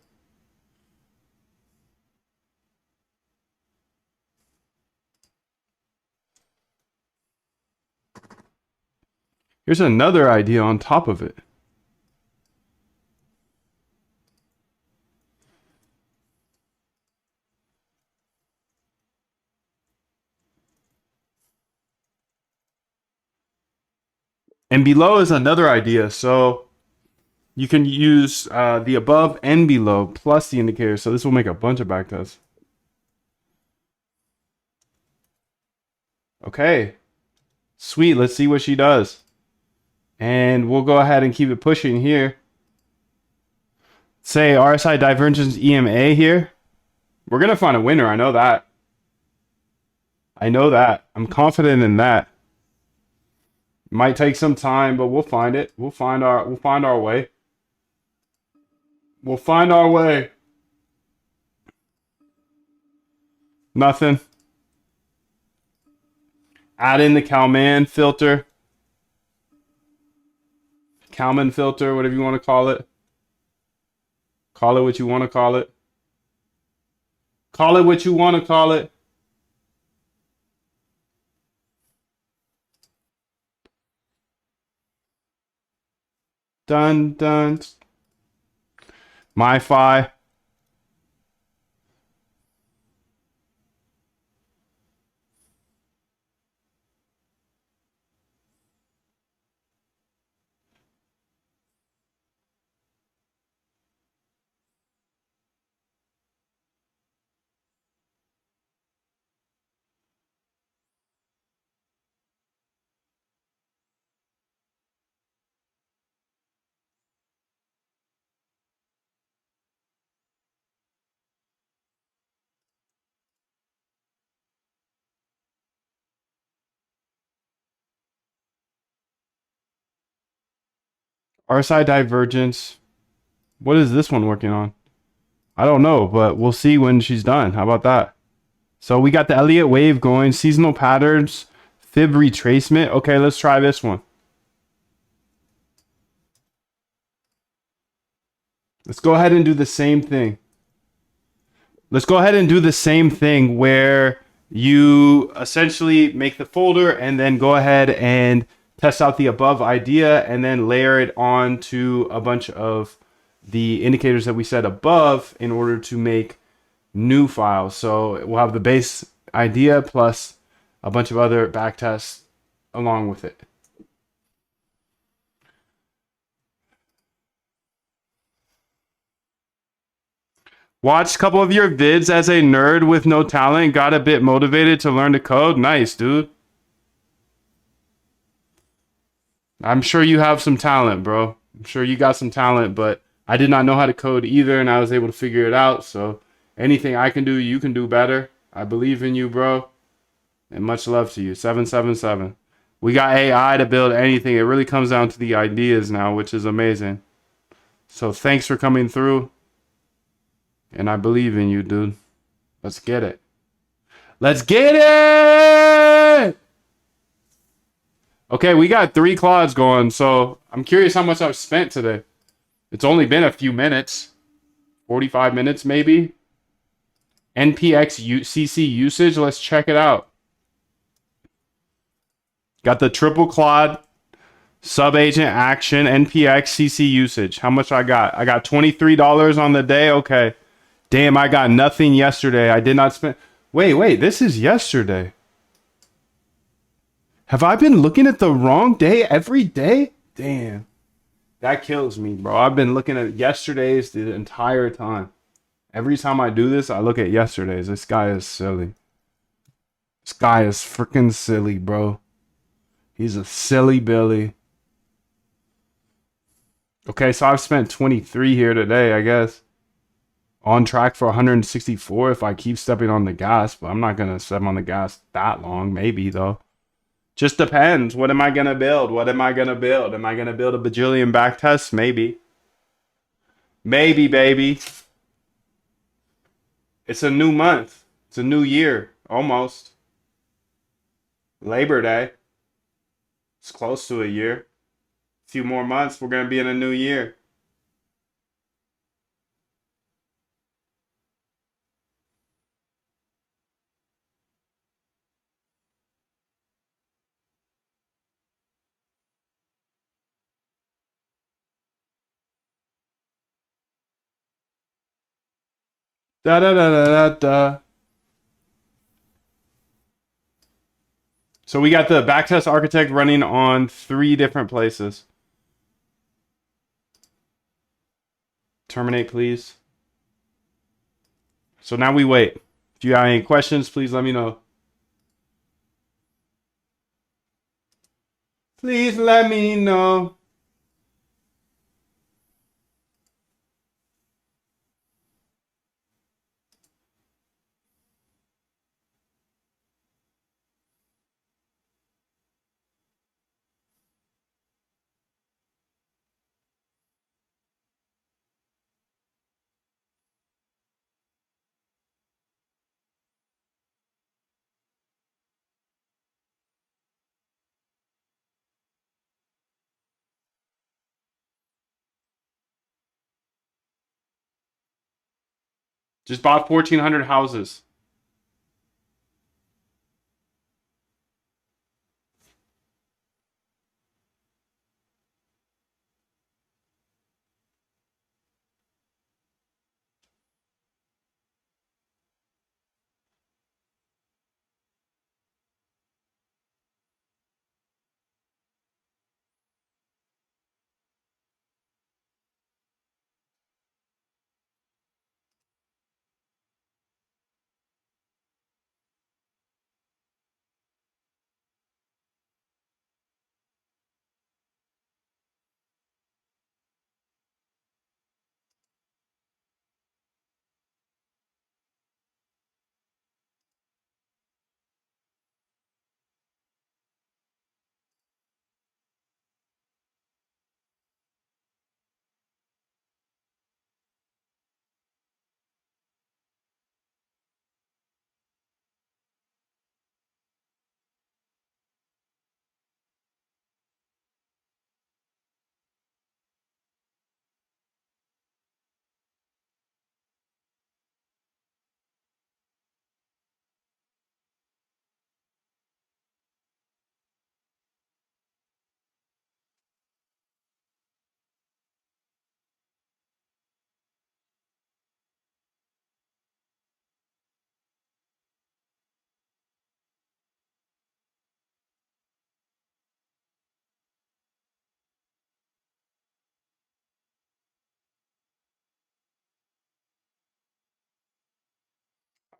S1: Here's another idea on top of it. And below is another idea. So you can use the above and below plus the indicator. So this will make a bunch of backtests. Okay. Sweet. Let's see what she does. And we'll go ahead and keep it pushing here. Say RSI divergence EMA here. We're going to find a winner. I know that. I know that. I'm confident in that. Might take some time, but we'll find it. We'll find our way. We'll find our way. Nothing. Add in the Kalman filter. Kalman filter, whatever you want to call it. Call it what you want to call it. Call it what you want to call it. Dun dun. MiFi. RSI divergence. What is this one working on? I don't know, but we'll see when she's done. How about that? So we got the Elliott wave going, seasonal patterns, fib retracement. Okay, let's try this one. Let's go ahead and do the same thing. Let's go ahead and do the same thing where you essentially make the folder and then go ahead and test out the above idea and then layer it onto a bunch of the indicators that we set above in order to make new files. So we'll have the base idea plus a bunch of other backtests along with it. Watched a couple of your vids as a nerd with no talent. Got a bit motivated to learn to code. Nice, dude. I'm sure you have some talent, bro. I'm sure you got some talent, but I did not know how to code either, and I was able to figure it out. So anything I can do, you can do better. I believe in you, bro. And much love to you. 777. We got AI to build anything. It really comes down to the ideas now, which is amazing. So thanks for coming through. And I believe in you, dude. Let's get it. Let's get it! Okay, we got 3 claudes going, so I'm curious how much I've spent today. It's only been a few minutes. 45 minutes, maybe. NPX CC usage. Let's check it out. Got the triple claude sub-agent action NPX CC usage. How much I got? I got $23 on the day. Okay. Damn, I got nothing yesterday. I did not spend... Wait. This is yesterday. Have I been looking at the wrong day every day? Damn. That kills me, bro. I've been looking at yesterday's the entire time. Every time I do this, I look at yesterday's. This guy is silly. This guy is freaking silly, bro. He's a silly Billy. Okay, so I've spent 23 here today, I guess. On track for 164 if I keep stepping on the gas, but I'm not going to step on the gas that long. Maybe, though. Just depends. What am I going to build? What am I going to build? Am I going to build a bajillion backtests? Maybe. Maybe, baby. It's a new month. It's a new year. Almost. Labor Day. It's close to a year. A few more months, we're going to be in a new year. Da da da da da da. So we got the backtest architect running on 3 different places. Terminate, please. So now we wait. If you have any questions, please let me know. Please let me know. Just bought 1,400 houses.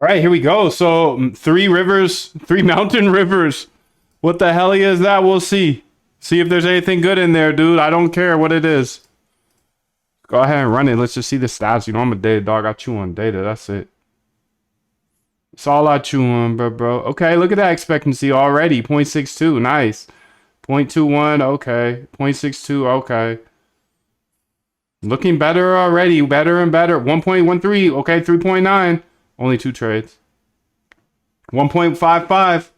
S1: All right, here we go. So three rivers, three mountain rivers. What the hell is that? We'll see. See if there's anything good in there, dude. I don't care what it is. Go ahead and run it. Let's just see the stats. You know, I'm a data dog. I chew on data. That's it. That's all I chew on, bro. Okay, look at that expectancy already. 0.62. Nice. 0.21. Okay. 0.62. Okay. Looking better already. Better and better. 1.13. Okay. 3.9. Only two trades. 1.55.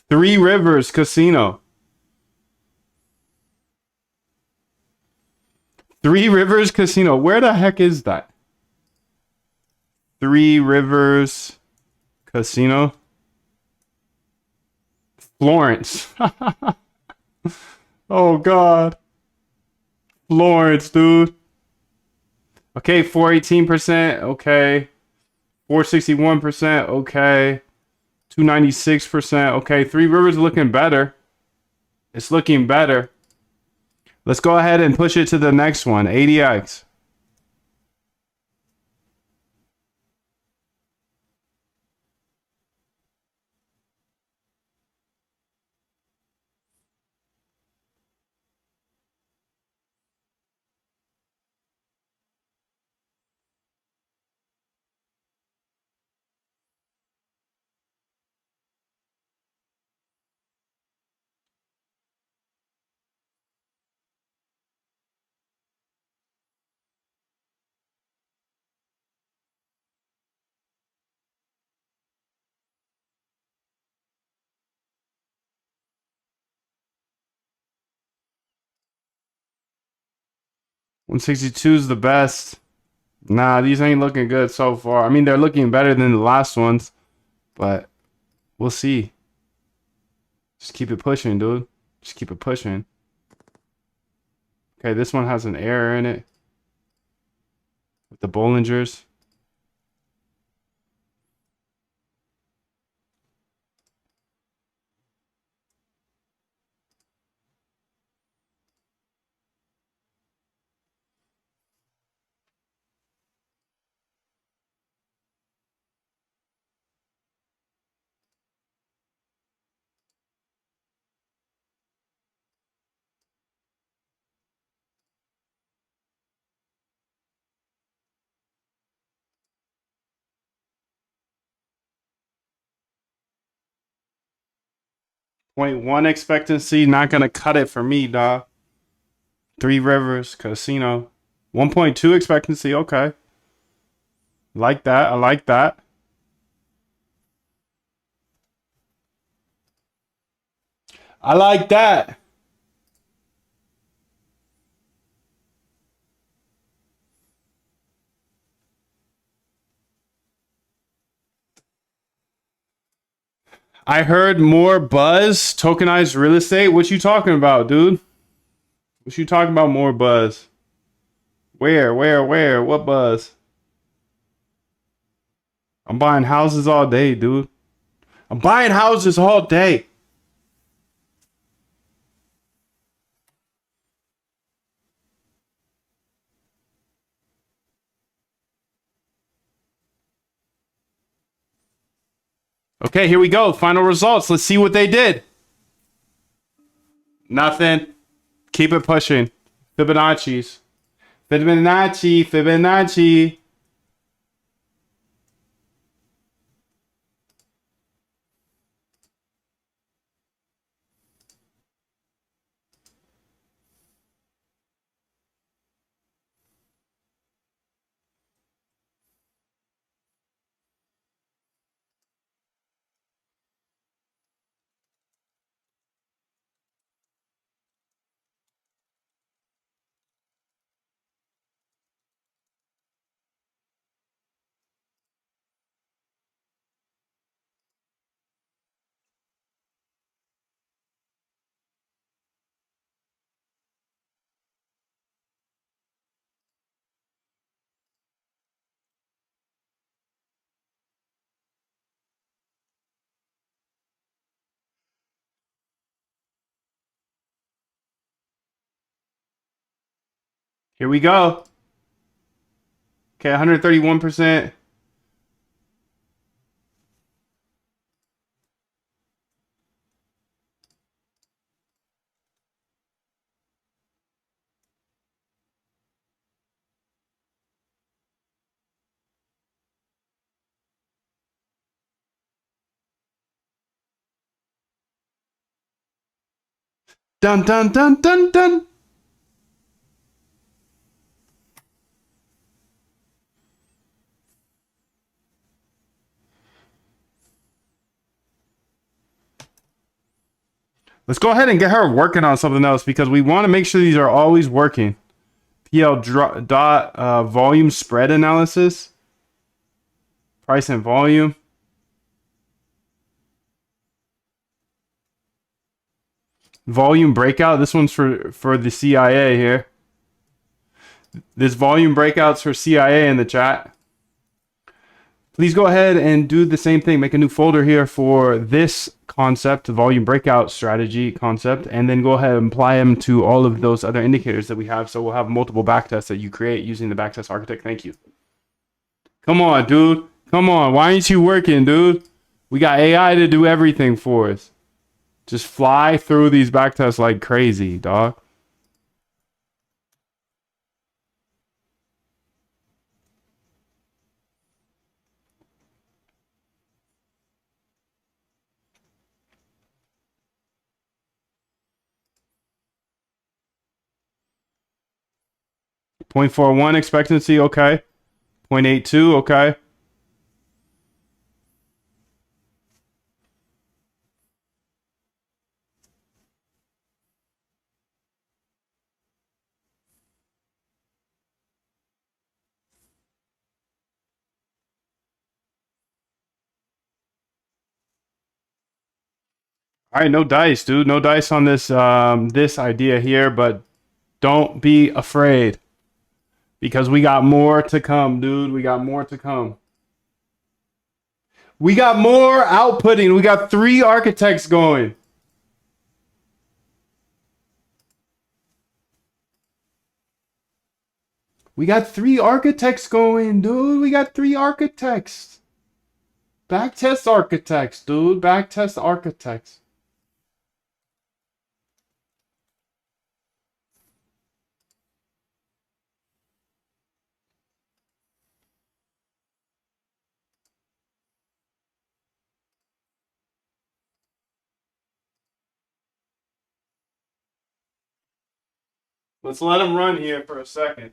S1: Three Rivers Casino. Three Rivers Casino. Where the heck is that? Three Rivers Casino. Florence. Oh, God. Florence, dude. Okay, 418%. Okay. 461%. Okay. 296%. Okay, Three Rivers looking better. It's looking better. Let's go ahead and push it to the next one. ADX. $162 is the best. Nah, these ain't looking good so far. I mean, they're looking better than the last ones, but we'll see. Just keep it pushing, dude. Just keep it pushing. Okay, this one has an error in it with the Bollingers. Point one expectancy, not gonna cut it for me, dog. Three Rivers Casino. 1.2 expectancy, okay. Like that. I like that. I like that. I heard more buzz, tokenized real estate. What you talking about, dude? What you talking about more buzz? Where? What buzz? I'm buying houses all day, dude. I'm buying houses all day. Okay, here we go. Final results. Let's see what they did. Nothing. Keep it pushing. Fibonacci's. Fibonacci. Here we go. Okay, 131%. Dun dun dun dun dun. Let's go ahead and get her working on something else because we want to make sure these are always working. Volume spread analysis, price and volume, volume breakout. This one's for the CIA here. This volume breakouts for CIA in the chat. Please go ahead and do the same thing. Make a new folder here for this concept, the volume breakout strategy concept, and then go ahead and apply them to all of those other indicators that we have. So we'll have multiple backtests that you create using the backtest architect. Thank you. Come on, dude. Come on. Why aren't you working, dude? We got AI to do everything for us. Just fly through these backtests like crazy, dog. Point 0.41 expectancy, okay. 0.82, okay. All right, no dice, dude. No dice on this idea here, but don't be afraid because we got more to come, dude. We got more to come. We got more outputting. We got 3 architects going. We got 3 architects going, dude. We got 3 architects. Backtest architects, dude. Backtest architects. Let's let them run here for a second.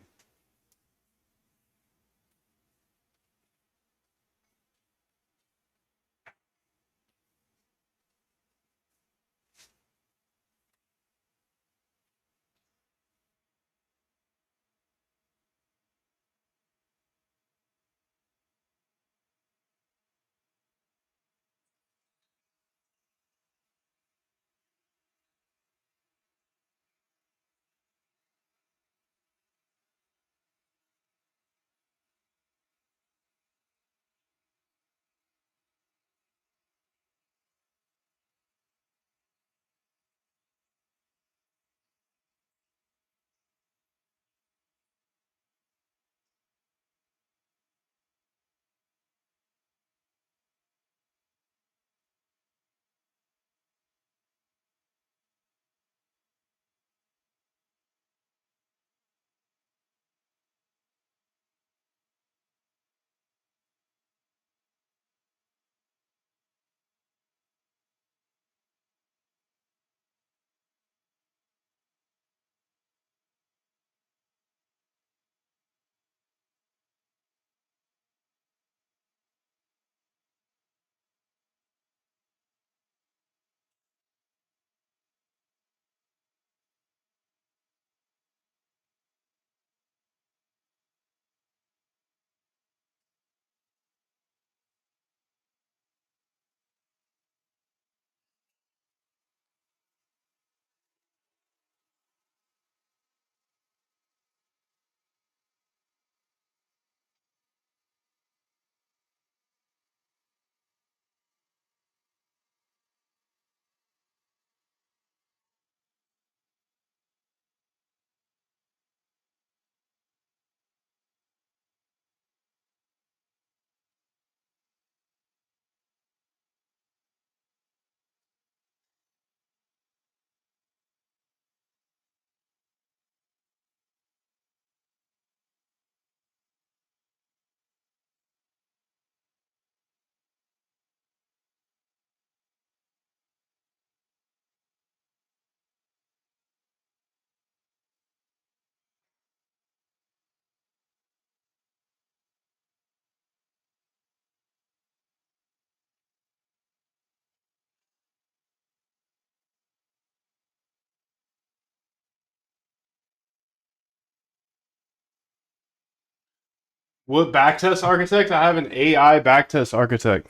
S1: What backtest architect? I have an AI backtest architect.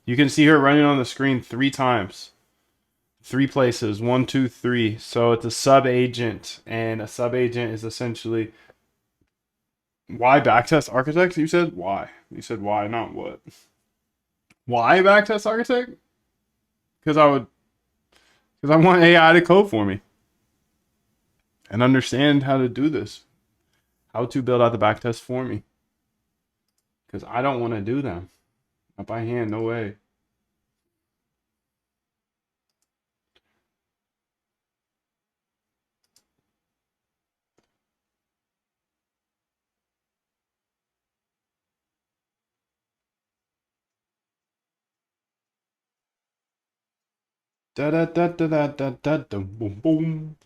S1: You can see her running on the screen 3 times. 3 places. 1, 2, 3. So it's a sub agent, and a sub agent is essentially why backtest architect? You said why. You said why, not what. Why backtest architect? Because I want AI to code for me and understand how to do this, how to build out the backtest for me. Because I don't want to do them. Not by hand, no way. Da da da da da da da da boom boom.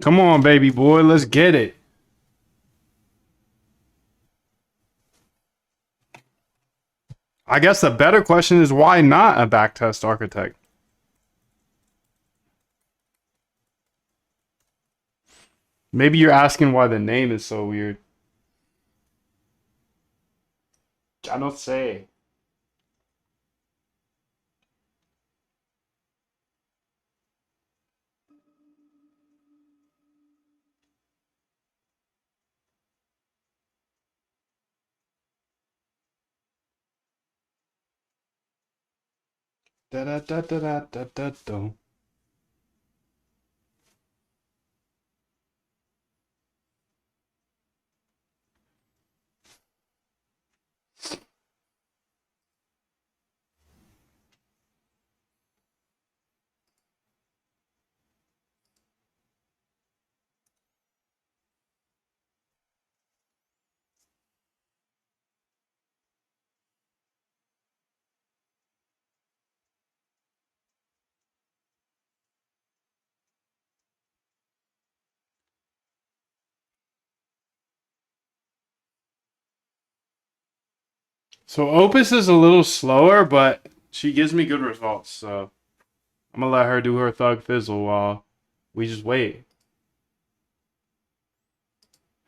S1: Come on, baby boy, let's get it. I guess the better question is why not a backtest architect? Maybe you're asking why the name is so weird. I don't say. Da da da da da da da da. So Opus is a little slower, but she gives me good results. So I'm gonna let her do her thug fizzle while we just wait.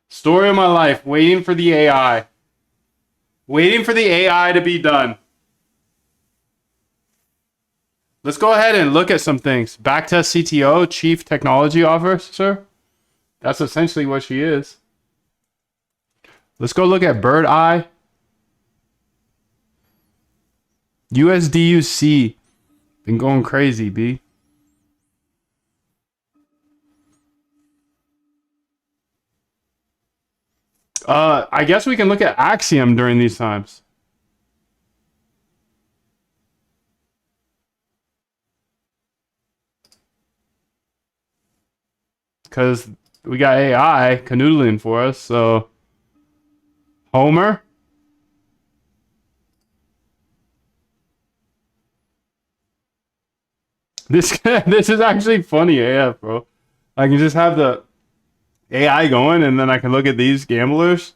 S1: Story of my life, waiting for the AI. Waiting for the AI to be done. Let's go ahead and look at some things. Backtest CTO, Chief Technology Officer. That's essentially what she is. Let's go look at Bird Eye. USDUC. Been going crazy, B. I guess we can look at Axiom during these times. Because we got AI canoodling for us, so Homer. This is actually funny AF, bro. I can just have the AI going, and then I can look at these gamblers.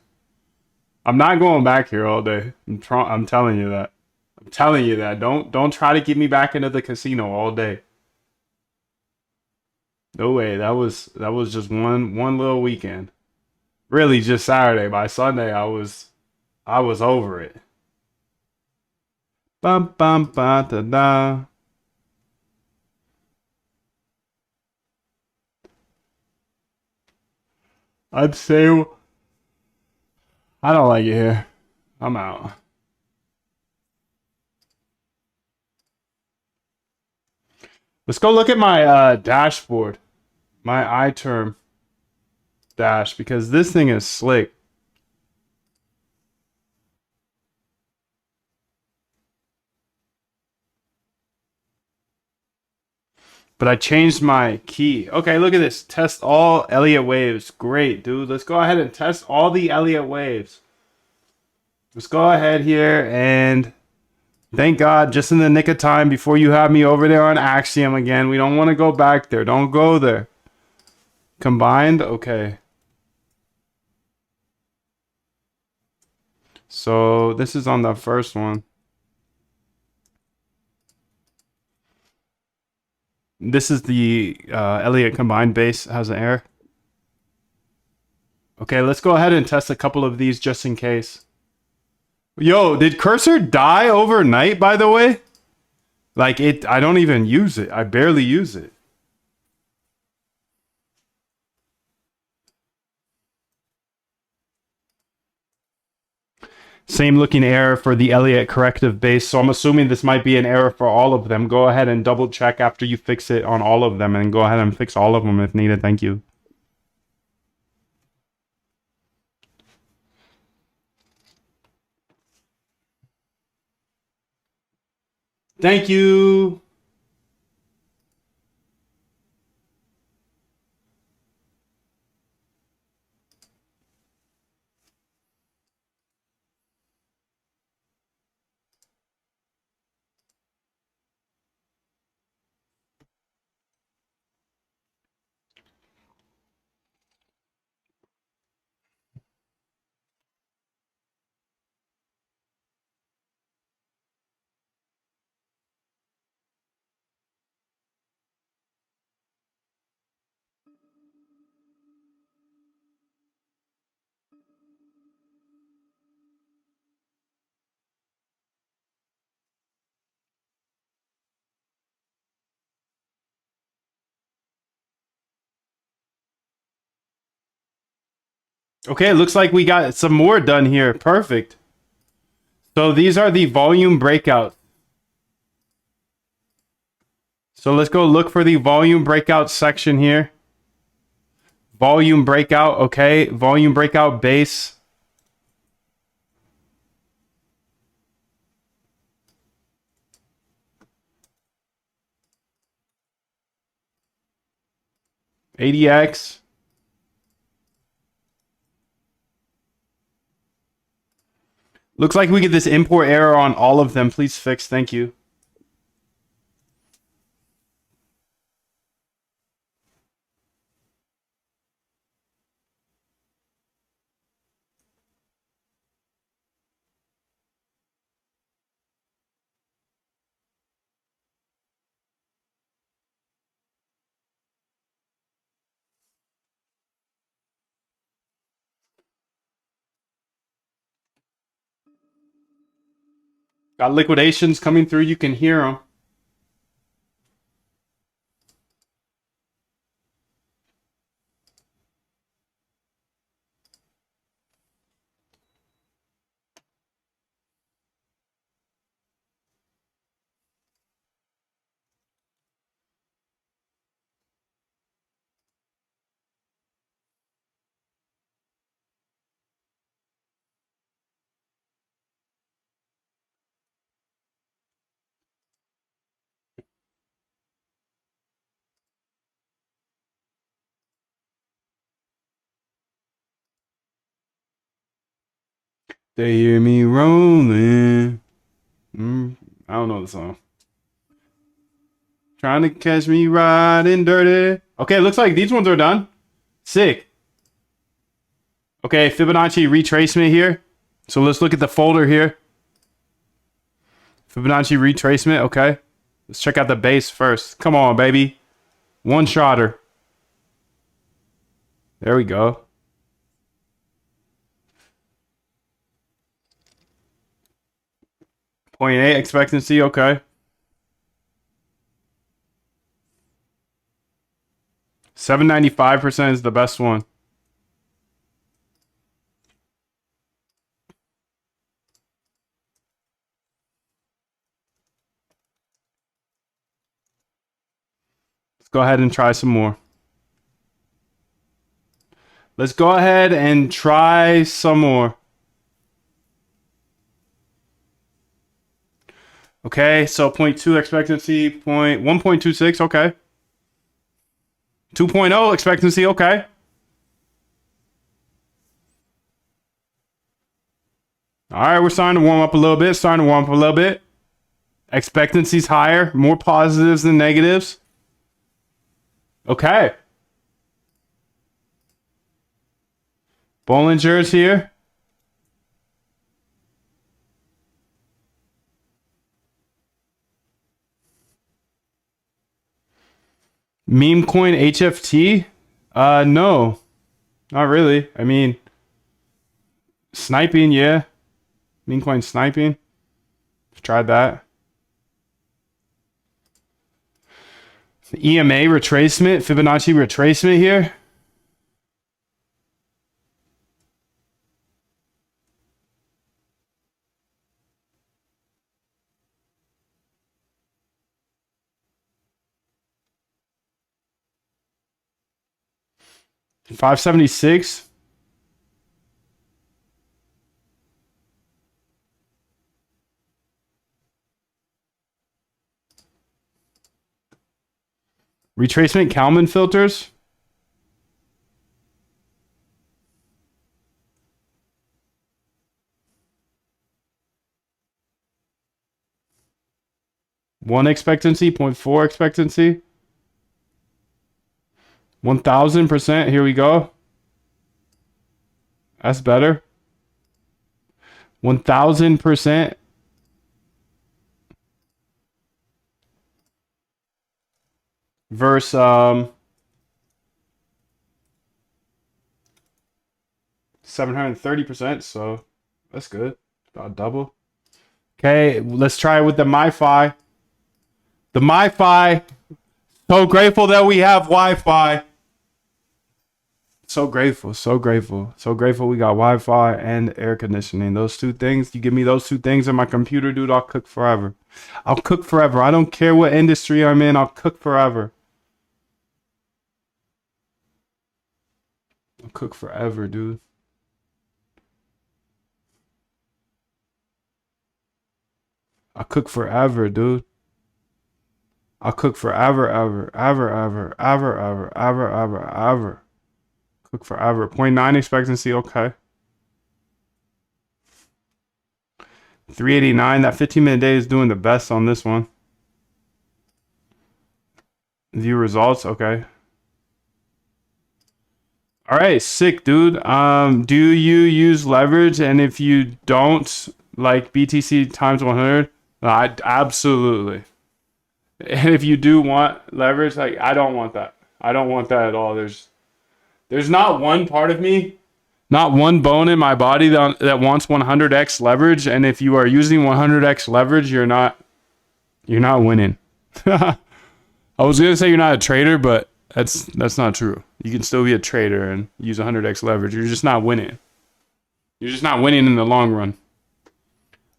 S1: I'm not going back here all day. I'm telling you that. I'm telling you that. Don't try to get me back into the casino all day. No way. That was just one little weekend. Really, just Saturday. By Sunday, I was over it. Bum bum ba da da. I'd say I don't like it here. I'm out. Let's go look at my dashboard, my iTerm dash, because this thing is slick. But I changed my key. Okay, look at this. Test all Elliott waves. Great, dude. Let's go ahead and test all the Elliott waves. Let's go ahead here and Thank God, just in the nick of time before you have me over there on Axiom again. We don't want to go back there. Don't go there. Combined? Okay. So this is on the first one. This is the Elliott combined base. Has an error. Okay, let's go ahead and test a couple of these just in case. Yo, did cursor die overnight, by the way? Like it, I don't even use it. I barely use it. Same looking error for the Elliott corrective base. So I'm assuming this might be an error for all of them. Go ahead and double check after you fix it on all of them and go ahead and fix all of them if needed. Thank you. Thank you. Okay, it looks like we got some more done here. Perfect. So these are the volume breakouts. So let's go look for the volume breakout section here. Volume breakout, okay. Volume breakout base. ADX. Looks like we get this import error on all of them. Please fix. Thank you. Got liquidations coming through. You can hear them. They hear me rolling. I don't know the song. Trying to catch me riding dirty. Okay, looks like these ones are done. Sick. Okay, Fibonacci retracement here. So let's look at the folder here. Fibonacci retracement, okay. Let's check out the base first. Come on, baby. One shotter. There we go. .8 expectancy, okay. 795% is the best one. Let's go ahead and try some more. Let's go ahead and try some more. Okay, so 0.2 expectancy, 1.26, okay. 2.0 expectancy, okay. All right, we're starting to warm up a little bit. Expectancy's higher, more positives than negatives. Okay. Bollinger's here. Meme coin HFT? No, not really. I mean, sniping, yeah. Meme coin sniping. I've tried that. EMA retracement, Fibonacci retracement here. $5.76. Retracement Kalman filters. One expectancy, 0.4 expectancy. 1000%. Here we go. That's better. 1000%. Versus 730%. So that's good. About double. Okay, let's try it with the MiFi. The MiFi. So grateful that we have Wi-Fi. So grateful, so grateful, so grateful we got Wi-Fi and air conditioning. Those two things, you give me those two things in my computer, dude, I'll cook forever. I'll cook forever. I don't care what industry I'm in, I'll cook forever. I'll cook forever, dude. I'll cook forever, dude. I'll cook forever, ever. Cook forever. 0.9 expectancy, okay. 389. That 15-minute day is doing the best on this one. View results, okay. All right, sick, dude. Do you use leverage? And if you don't, like BTC times 100, I absolutely. And if you do want leverage, like I don't want that. I don't want that at all. There's not one part of me, not one bone in my body that wants 100x leverage. And if you are using 100x leverage, you're not winning. I was gonna say you're not a trader, but that's not true. You can still be a trader and use 100x leverage. You're just not winning. You're just not winning in the long run.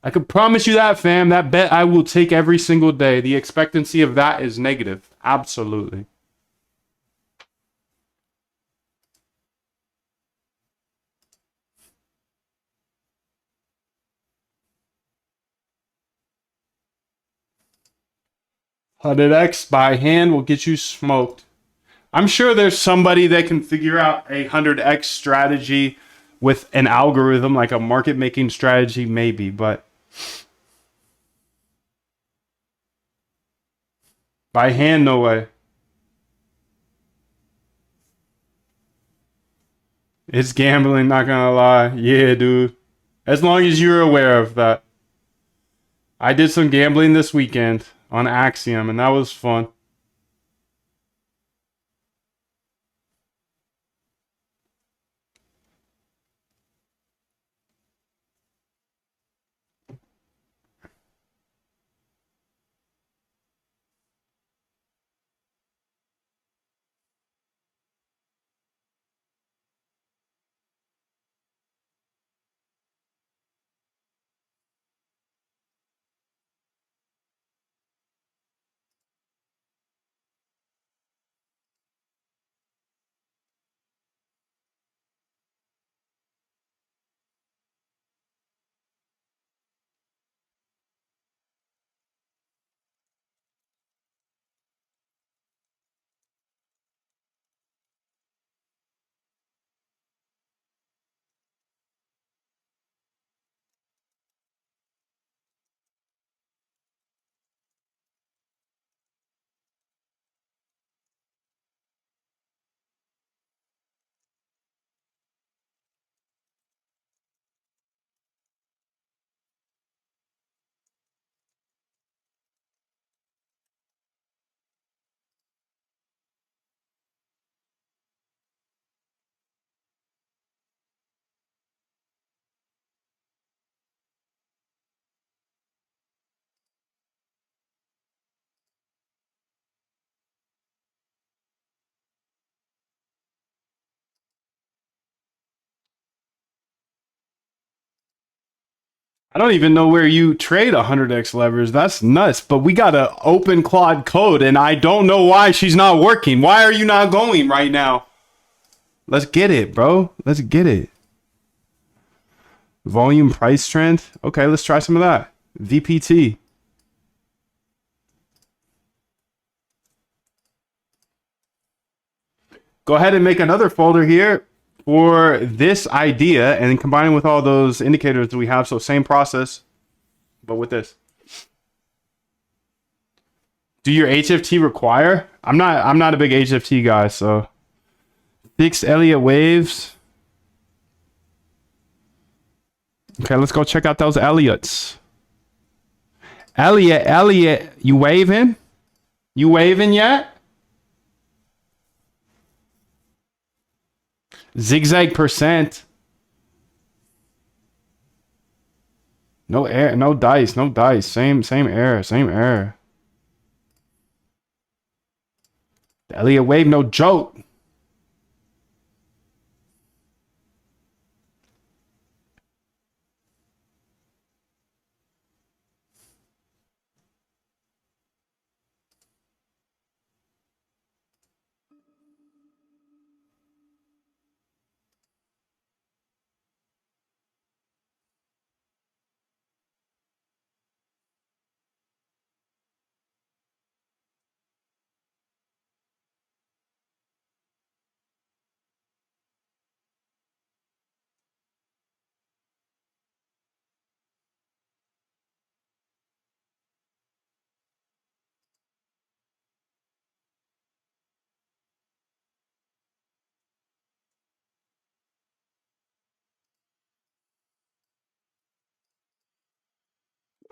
S1: I can promise you that, fam. That bet I will take every single day. The expectancy of that is negative. Absolutely. Hundred X by hand will get you smoked. I'm sure there's somebody that can figure out a 100x strategy with an algorithm, like a market making strategy, maybe, but by hand, no way. It's gambling, not gonna lie. Yeah, dude. As long as you're aware of that. I did some gambling this weekend on Axiom, and that was fun. I don't even know where you trade 100x levers. That's nuts. But we got to open Claude code, and I don't know why she's not working. Why are you not going right now? Let's get it, bro. Let's get it. Volume price trend. Okay, let's try some of that. VPT. Go ahead and make another folder here for this idea and combine it with all those indicators that we have. So same process, but with this. Do your HFT require? I'm not a big HFT guy, so fixed Elliott waves. Okay, let's go check out those Elliots. Elliott, you waving? You waving yet? Zigzag percent. No air, no dice, no dice. Same error, same error. The Elliott wave, no joke.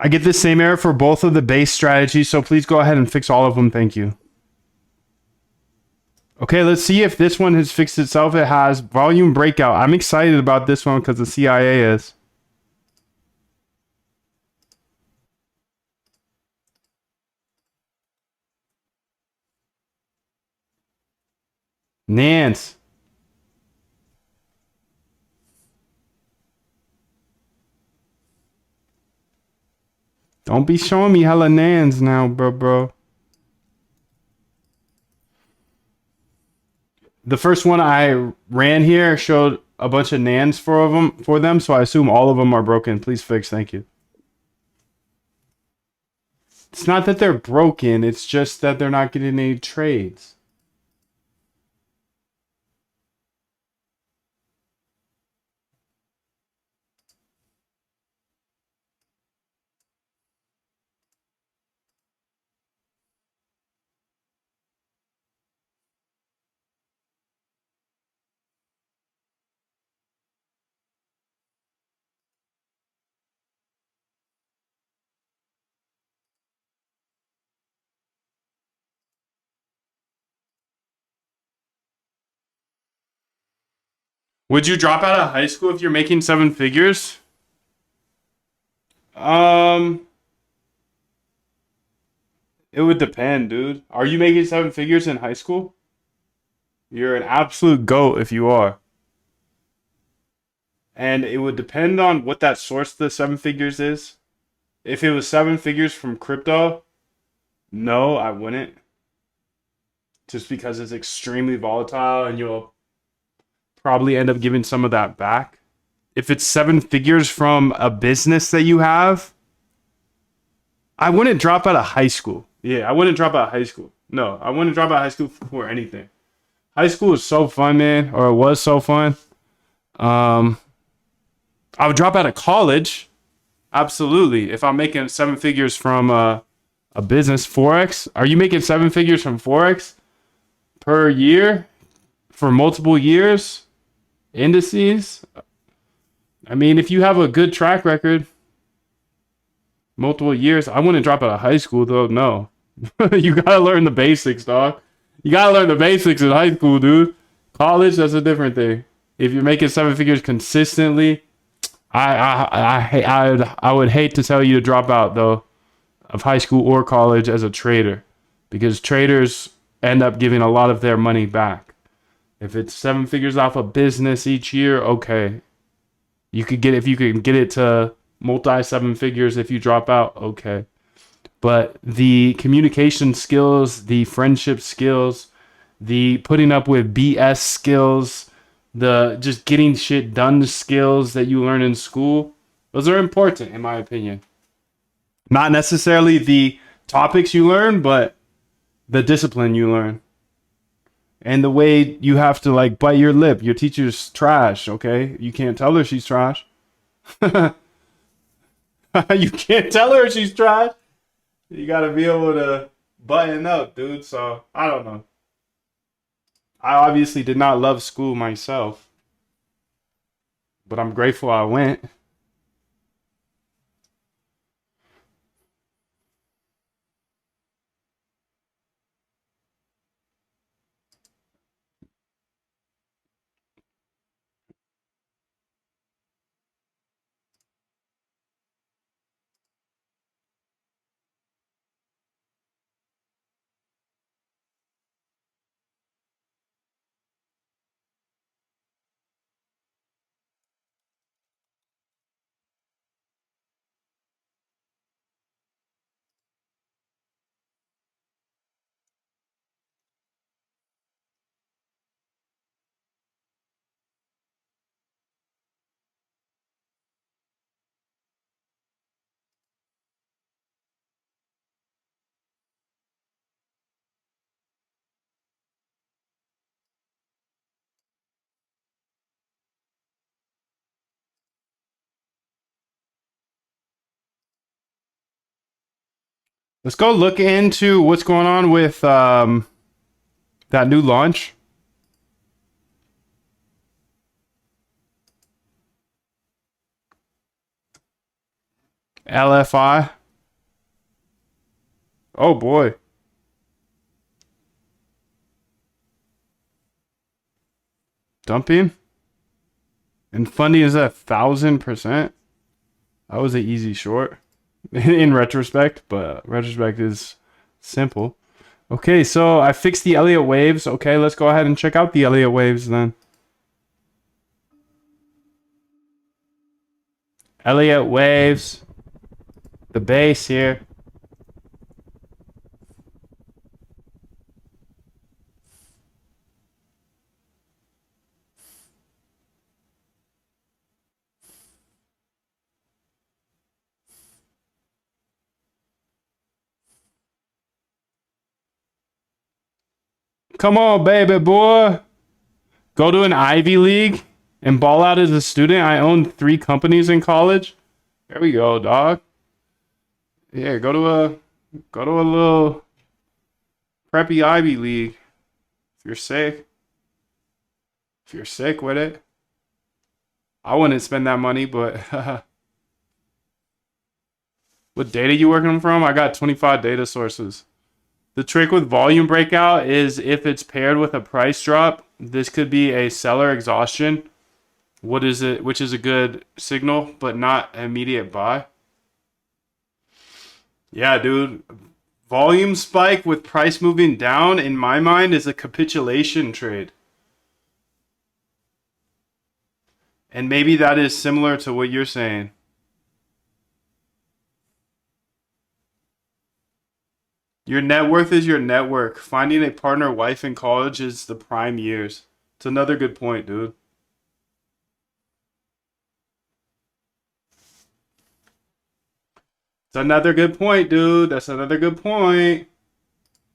S1: I get the same error for both of the base strategies, so please go ahead and fix all of them. Thank you. Okay, let's see if this one has fixed itself. It has volume breakout. I'm excited about this one because the CIA is. Nance. Don't be showing me hella nans now, bro. The first one I ran here showed a bunch of nans for them, so I assume all of them are broken. Please fix, thank you. It's not that they're broken, it's just that they're not getting any trades. Would you drop out of high school if you're making seven figures? Um, it would depend, dude. Are you making seven figures in high school? You're an absolute goat if you are. And it would depend on what that source of the seven figures is. If it was seven figures from crypto, no, I wouldn't. Just because it's extremely volatile and you'll probably end up giving some of that back. If it's seven figures from a business that you have, I wouldn't drop out of high school. Yeah, I wouldn't drop out of high school. No, I wouldn't drop out of high school for anything. High school is so fun, man, or it was so fun. Um, I would drop out of college. Absolutely. If I'm making seven figures from a business, Forex, are you making seven figures from Forex per year for multiple years? Indices? I mean, if you have a good track record, multiple years, I wouldn't drop out of high school, though. No. You gotta learn the basics, dog. You gotta learn the basics in high school, dude. College, that's a different thing. If you're making seven figures consistently, I would hate to tell you to drop out though of high school or college as a trader, because traders end up giving a lot of their money back. If it's seven figures off a business each year, okay, you could get, if you can get it to multi seven figures if you drop out. Okay. But the communication skills, the friendship skills, the putting up with BS skills, the just getting shit done skills that you learn in school, those are important in my opinion. Not necessarily the topics you learn, but the discipline you learn. And the way you have to like bite your lip. Your teacher's trash, okay? You can't tell her she's trash. You can't tell her she's trash. You gotta be able to button up, dude. So I don't know. I obviously did not love school myself, but I'm grateful I went. Let's go look into what's going on with that new launch. LFI. Oh boy. Dumping. And funding is at 1,000%. That was an easy short in retrospect, but retrospect is simple. Okay, so I fixed the Elliott waves. Okay, let's go ahead and check out the Elliott waves then. Elliott waves. The base here. Come on, baby boy. Go to an Ivy League and ball out as a student. I owned 3 companies in college. There we go, dog. Yeah, go to a little preppy Ivy League if you're sick. If you're sick with it. I wouldn't spend that money, but what data you working from? I got 25 data sources. The trick with volume breakout is if it's paired with a price drop, this could be a seller exhaustion. What is it? Which is a good signal, but not immediate buy. Yeah, dude. Volume spike with price moving down, in my mind, is a capitulation trade. And maybe that is similar to what you're saying. Your net worth is your network. Finding a partner wife in college is the prime years. It's another good point, dude. It's another good point, dude. That's another good point.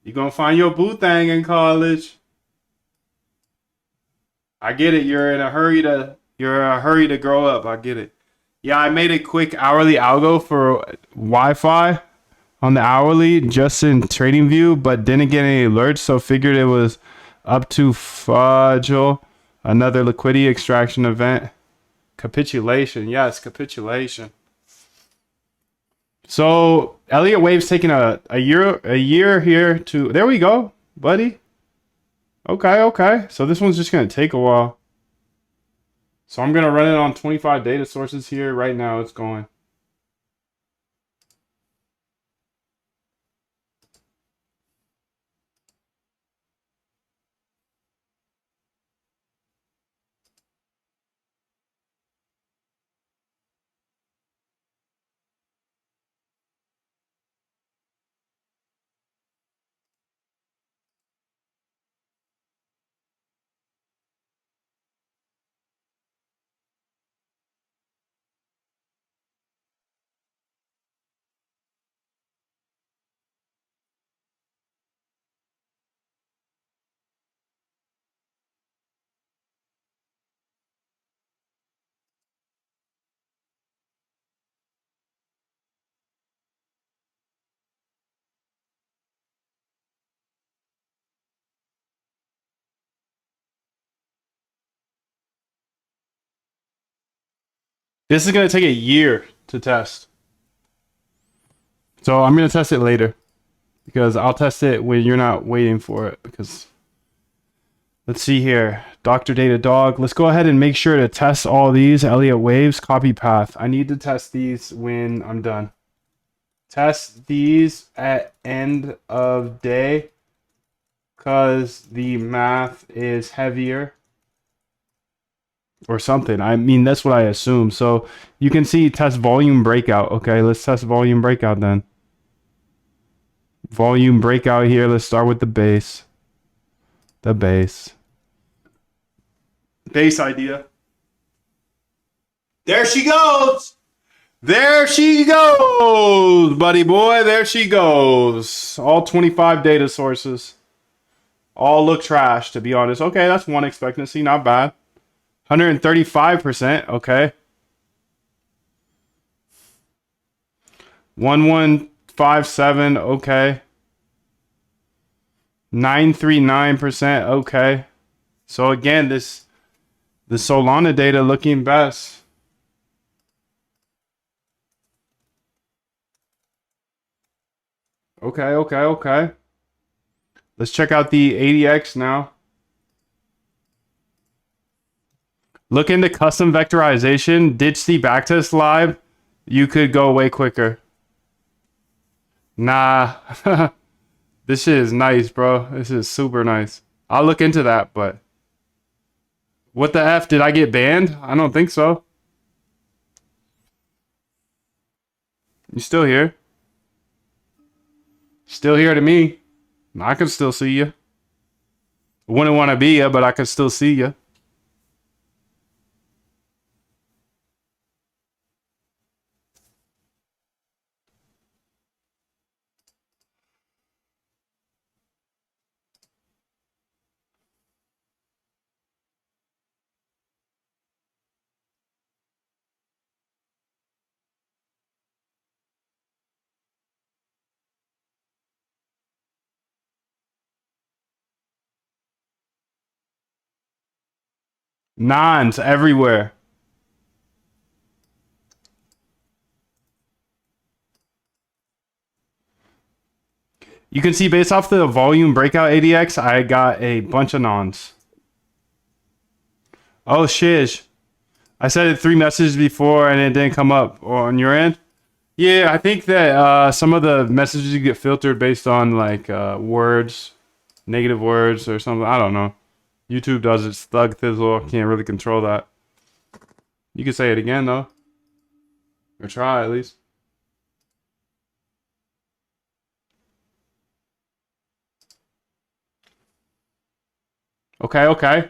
S1: You're gonna find your boo thing in college. I get it. You're in a hurry to grow up. I get it. Yeah, I made a quick hourly algo for Wi-Fi on the hourly just in TradingView, but didn't get any alerts, so figured it was up to Fudgel. Another liquidity extraction event. Capitulation. Yes, capitulation. So Elliott Wave's taking a year here to there we go, buddy. Okay. So this one's just gonna take a while. So I'm gonna run it on 25 data sources here. Right now it's going. This is going to take a year to test. So I'm going to test it later because I'll test it when you're not waiting for it. Because let's see here. Dr. Data Dog. Let's go ahead and make sure to test all these. Elliott Waves, copy path. I need to test these when I'm done. Test these at end of day because the math is heavier or something. I mean, that's what I assume. So you can see test volume breakout. Okay, let's test volume breakout then. Volume breakout here. Let's start with the base. The base. Base idea. There she goes. There she goes, buddy boy. There she goes. All 25 data sources. All look trash, to be honest. Okay, that's one expectancy. Not bad. 135%. Okay. 1157. Okay. 939%. Okay. So again, the Solana data looking best. Okay. Let's check out the ADX now. Look into custom vectorization. Ditch the backtest live. You could go way quicker. Nah. This shit is nice, bro. This is super nice. I'll look into that, but what the F? Did I get banned? I don't think so. You still here? Still here to me. I can still see you. Wouldn't want to be you, but I can still see you. Nons everywhere. You can see based off the volume breakout ADX, I got a bunch of nons. Oh, shiz. I said it 3 messages before and it didn't come up on your end. Yeah, I think that some of the messages you get filtered based on like words, negative words or something. I don't know. YouTube does its thug thizzle. Can't really control that. You can say it again though. Or try at least. Okay.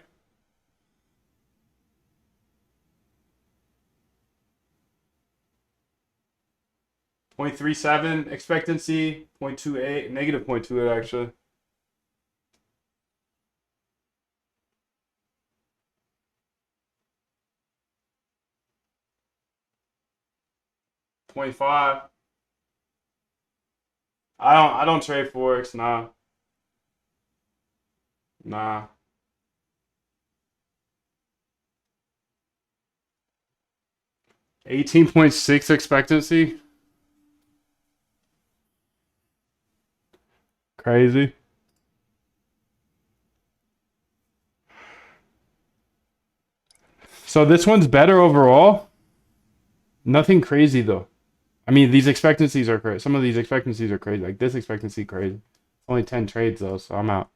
S1: 0.37 expectancy, 0.28, negative 0.28 actually. 0.5. I don't trade forex, nah. Nah. 18.6 expectancy. Crazy. So this one's better overall. Nothing crazy though. I mean, these expectancies are crazy. Some of these expectancies are crazy. Like this expectancy crazy. Only 10 trades though, so I'm out.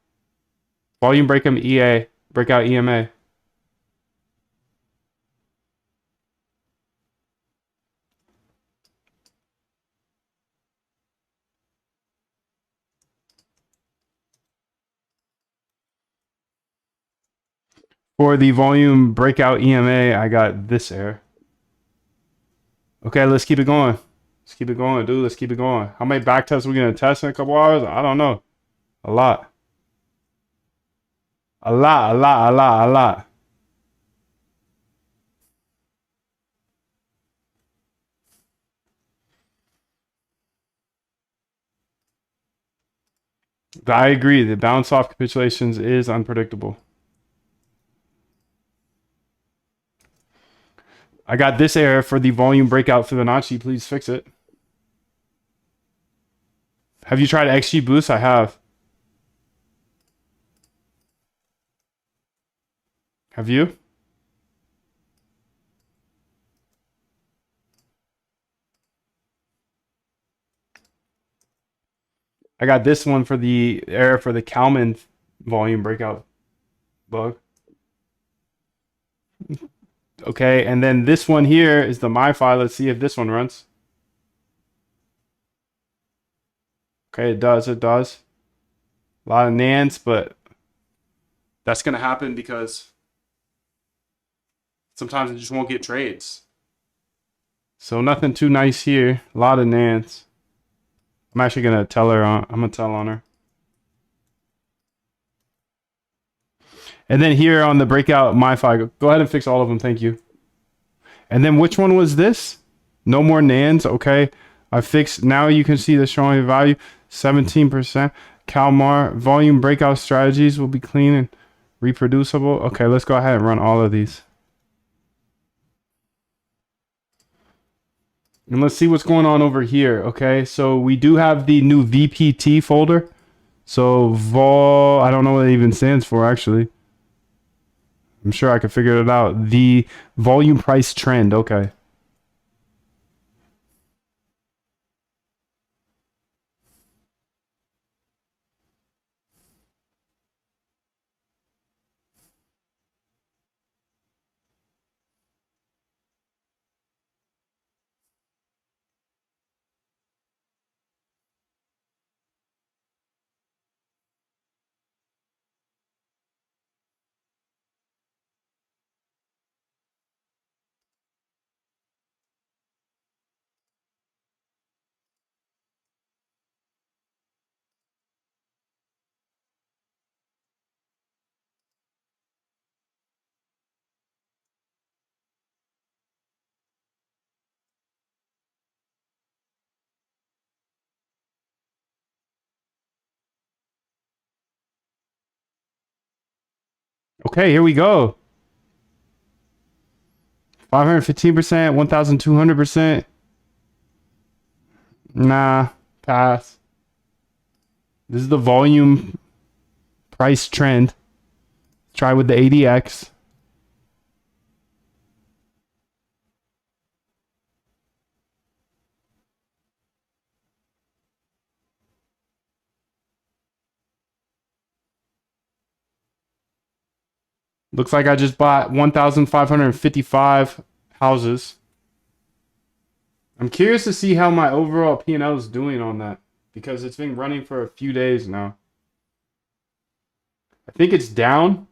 S1: Volume breakout EA, breakout EMA. For the volume breakout EMA, I got this error. Okay, let's keep it going. Let's keep it going, dude. Let's keep it going. How many back tests are we gonna test in a couple hours? I don't know. A lot. A lot. I agree. The bounce off capitulations is unpredictable. I got this error for the volume breakout Fibonacci. Please fix it. Have you tried XG Boost? I have. Have you? I got this one for the error for the Kalman volume breakout bug. Okay, and then this one here is the MiFi. Let's see if this one runs. Okay, it does. It does. A lot of nans, but that's going to happen because sometimes it just won't get trades. So nothing too nice here. A lot of nans. I'm actually going to tell her on. I'm going to tell on her. And then here on the breakout MiFi, go ahead and fix all of them. Thank you. And then which one was this? No more nans. Okay. I fixed. Now you can see the showing value. 17%. Kalmar volume breakout strategies will be clean and reproducible. Okay, let's go ahead and run all of these. And let's see what's going on over here. Okay, so we do have the new VPT folder. So vol, I don't know what it even stands for actually. I'm sure I could figure it out. The volume price trend. Okay. Okay, here we go. 515%, 1,200%. Nah, pass. This is the volume price trend. Try with the ADX. Looks like I just bought 1,555 houses. I'm curious to see how my overall P&L is doing on that because it's been running for a few days now. I think it's down,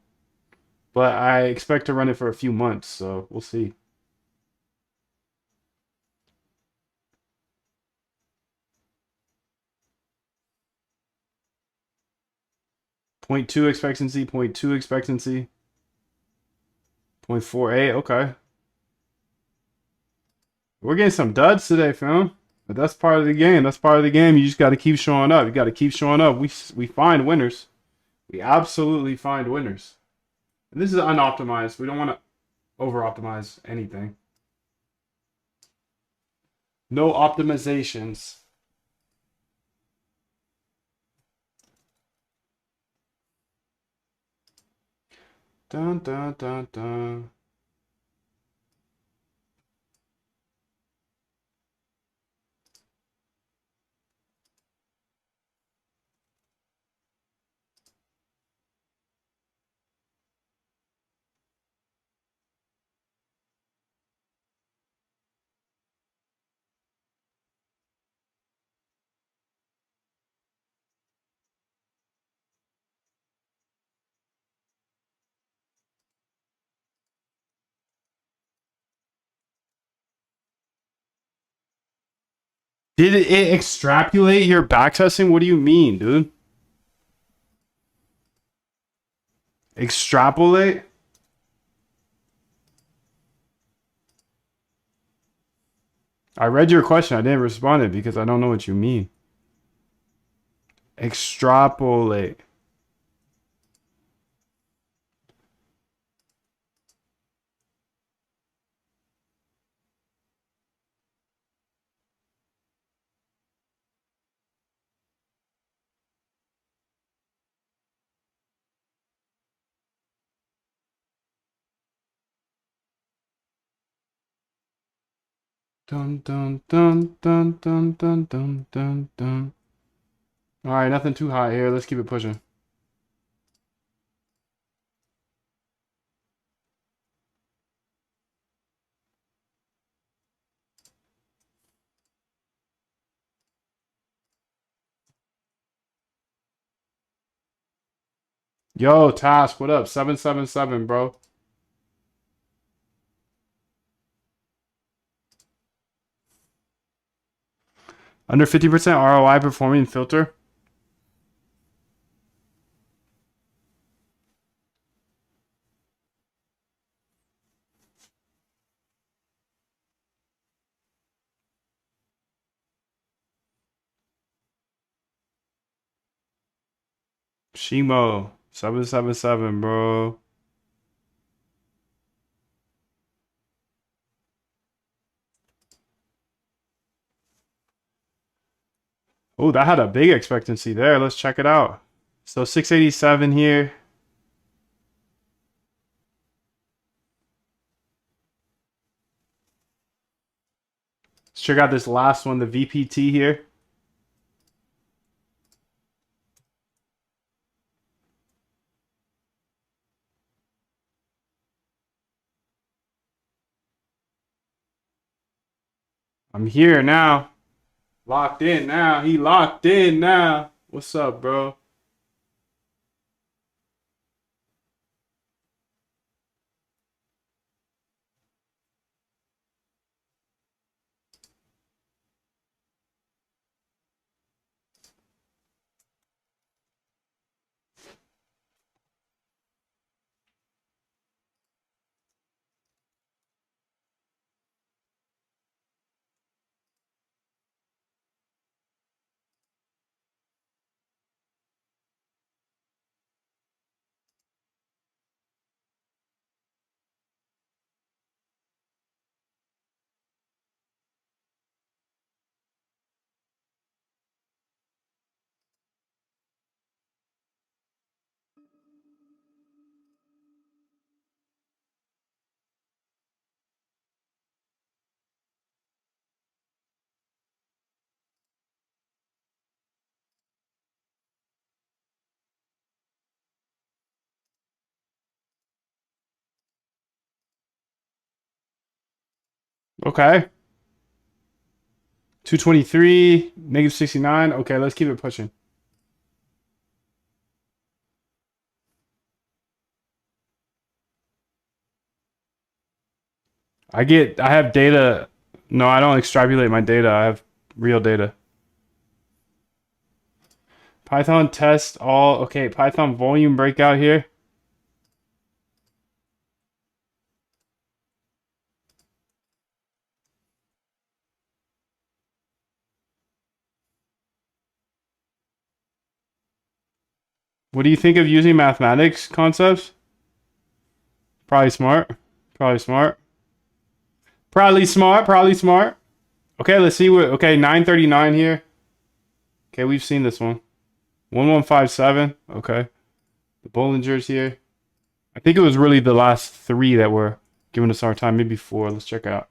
S1: but I expect to run it for a few months, so we'll see. Point 0.2 expectancy, 0.2 expectancy, 0.48. Okay. We're getting some duds today, fam. But that's part of the game. That's part of the game. You just got to keep showing up. You got to keep showing up. We find winners. We absolutely find winners. And this is unoptimized. We don't want to over-optimize anything. No optimizations. Dun, dun, dun, dun. Did it extrapolate your backtesting? What do you mean, dude? Extrapolate? I read your question. I didn't respond it because I don't know what you mean. Extrapolate. Dun dun dun dun dun dun dun dun dun. All right, nothing too hot here. Let's keep it pushing. Yo, Task, what up? 777, bro. Under 50% ROI performing filter. Shimo, 777, bro. Oh, that had a big expectancy there. Let's check it out. So 687 here. Let's check out this last one, the VPT here. I'm here now. Locked in now. He locked in now. What's up, bro? Okay. 223, negative 69. Okay, let's keep it pushing. I have data. No, I don't extrapolate my data. I have real data. Python test all. Okay, Python volume breakout here. What do you think of using mathematics concepts? Probably smart. Probably smart. Probably smart. Probably smart. Okay, let's see what. Okay, 939 here. Okay, we've seen this one. 1157. Okay. The Bollinger's here. I think it was really the last three that were giving us our time. Maybe four. Let's check out.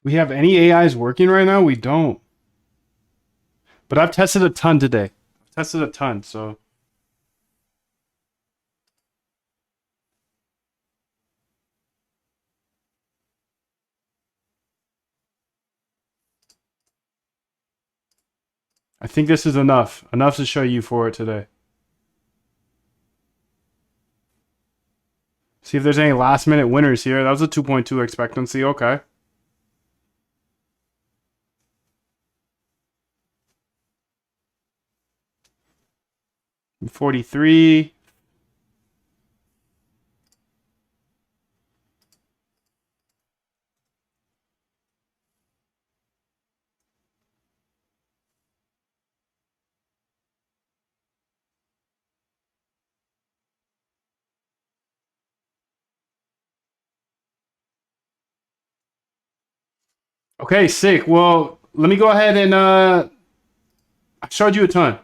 S1: We have any AIs working right now? We don't. But I've tested a ton today. I've tested a ton, so I think this is enough. Enough to show you for it today. See if there's any last minute winners here. That was a 2.2 expectancy. Okay. 43. Okay, sick. Well, let me go ahead and I showed you a ton.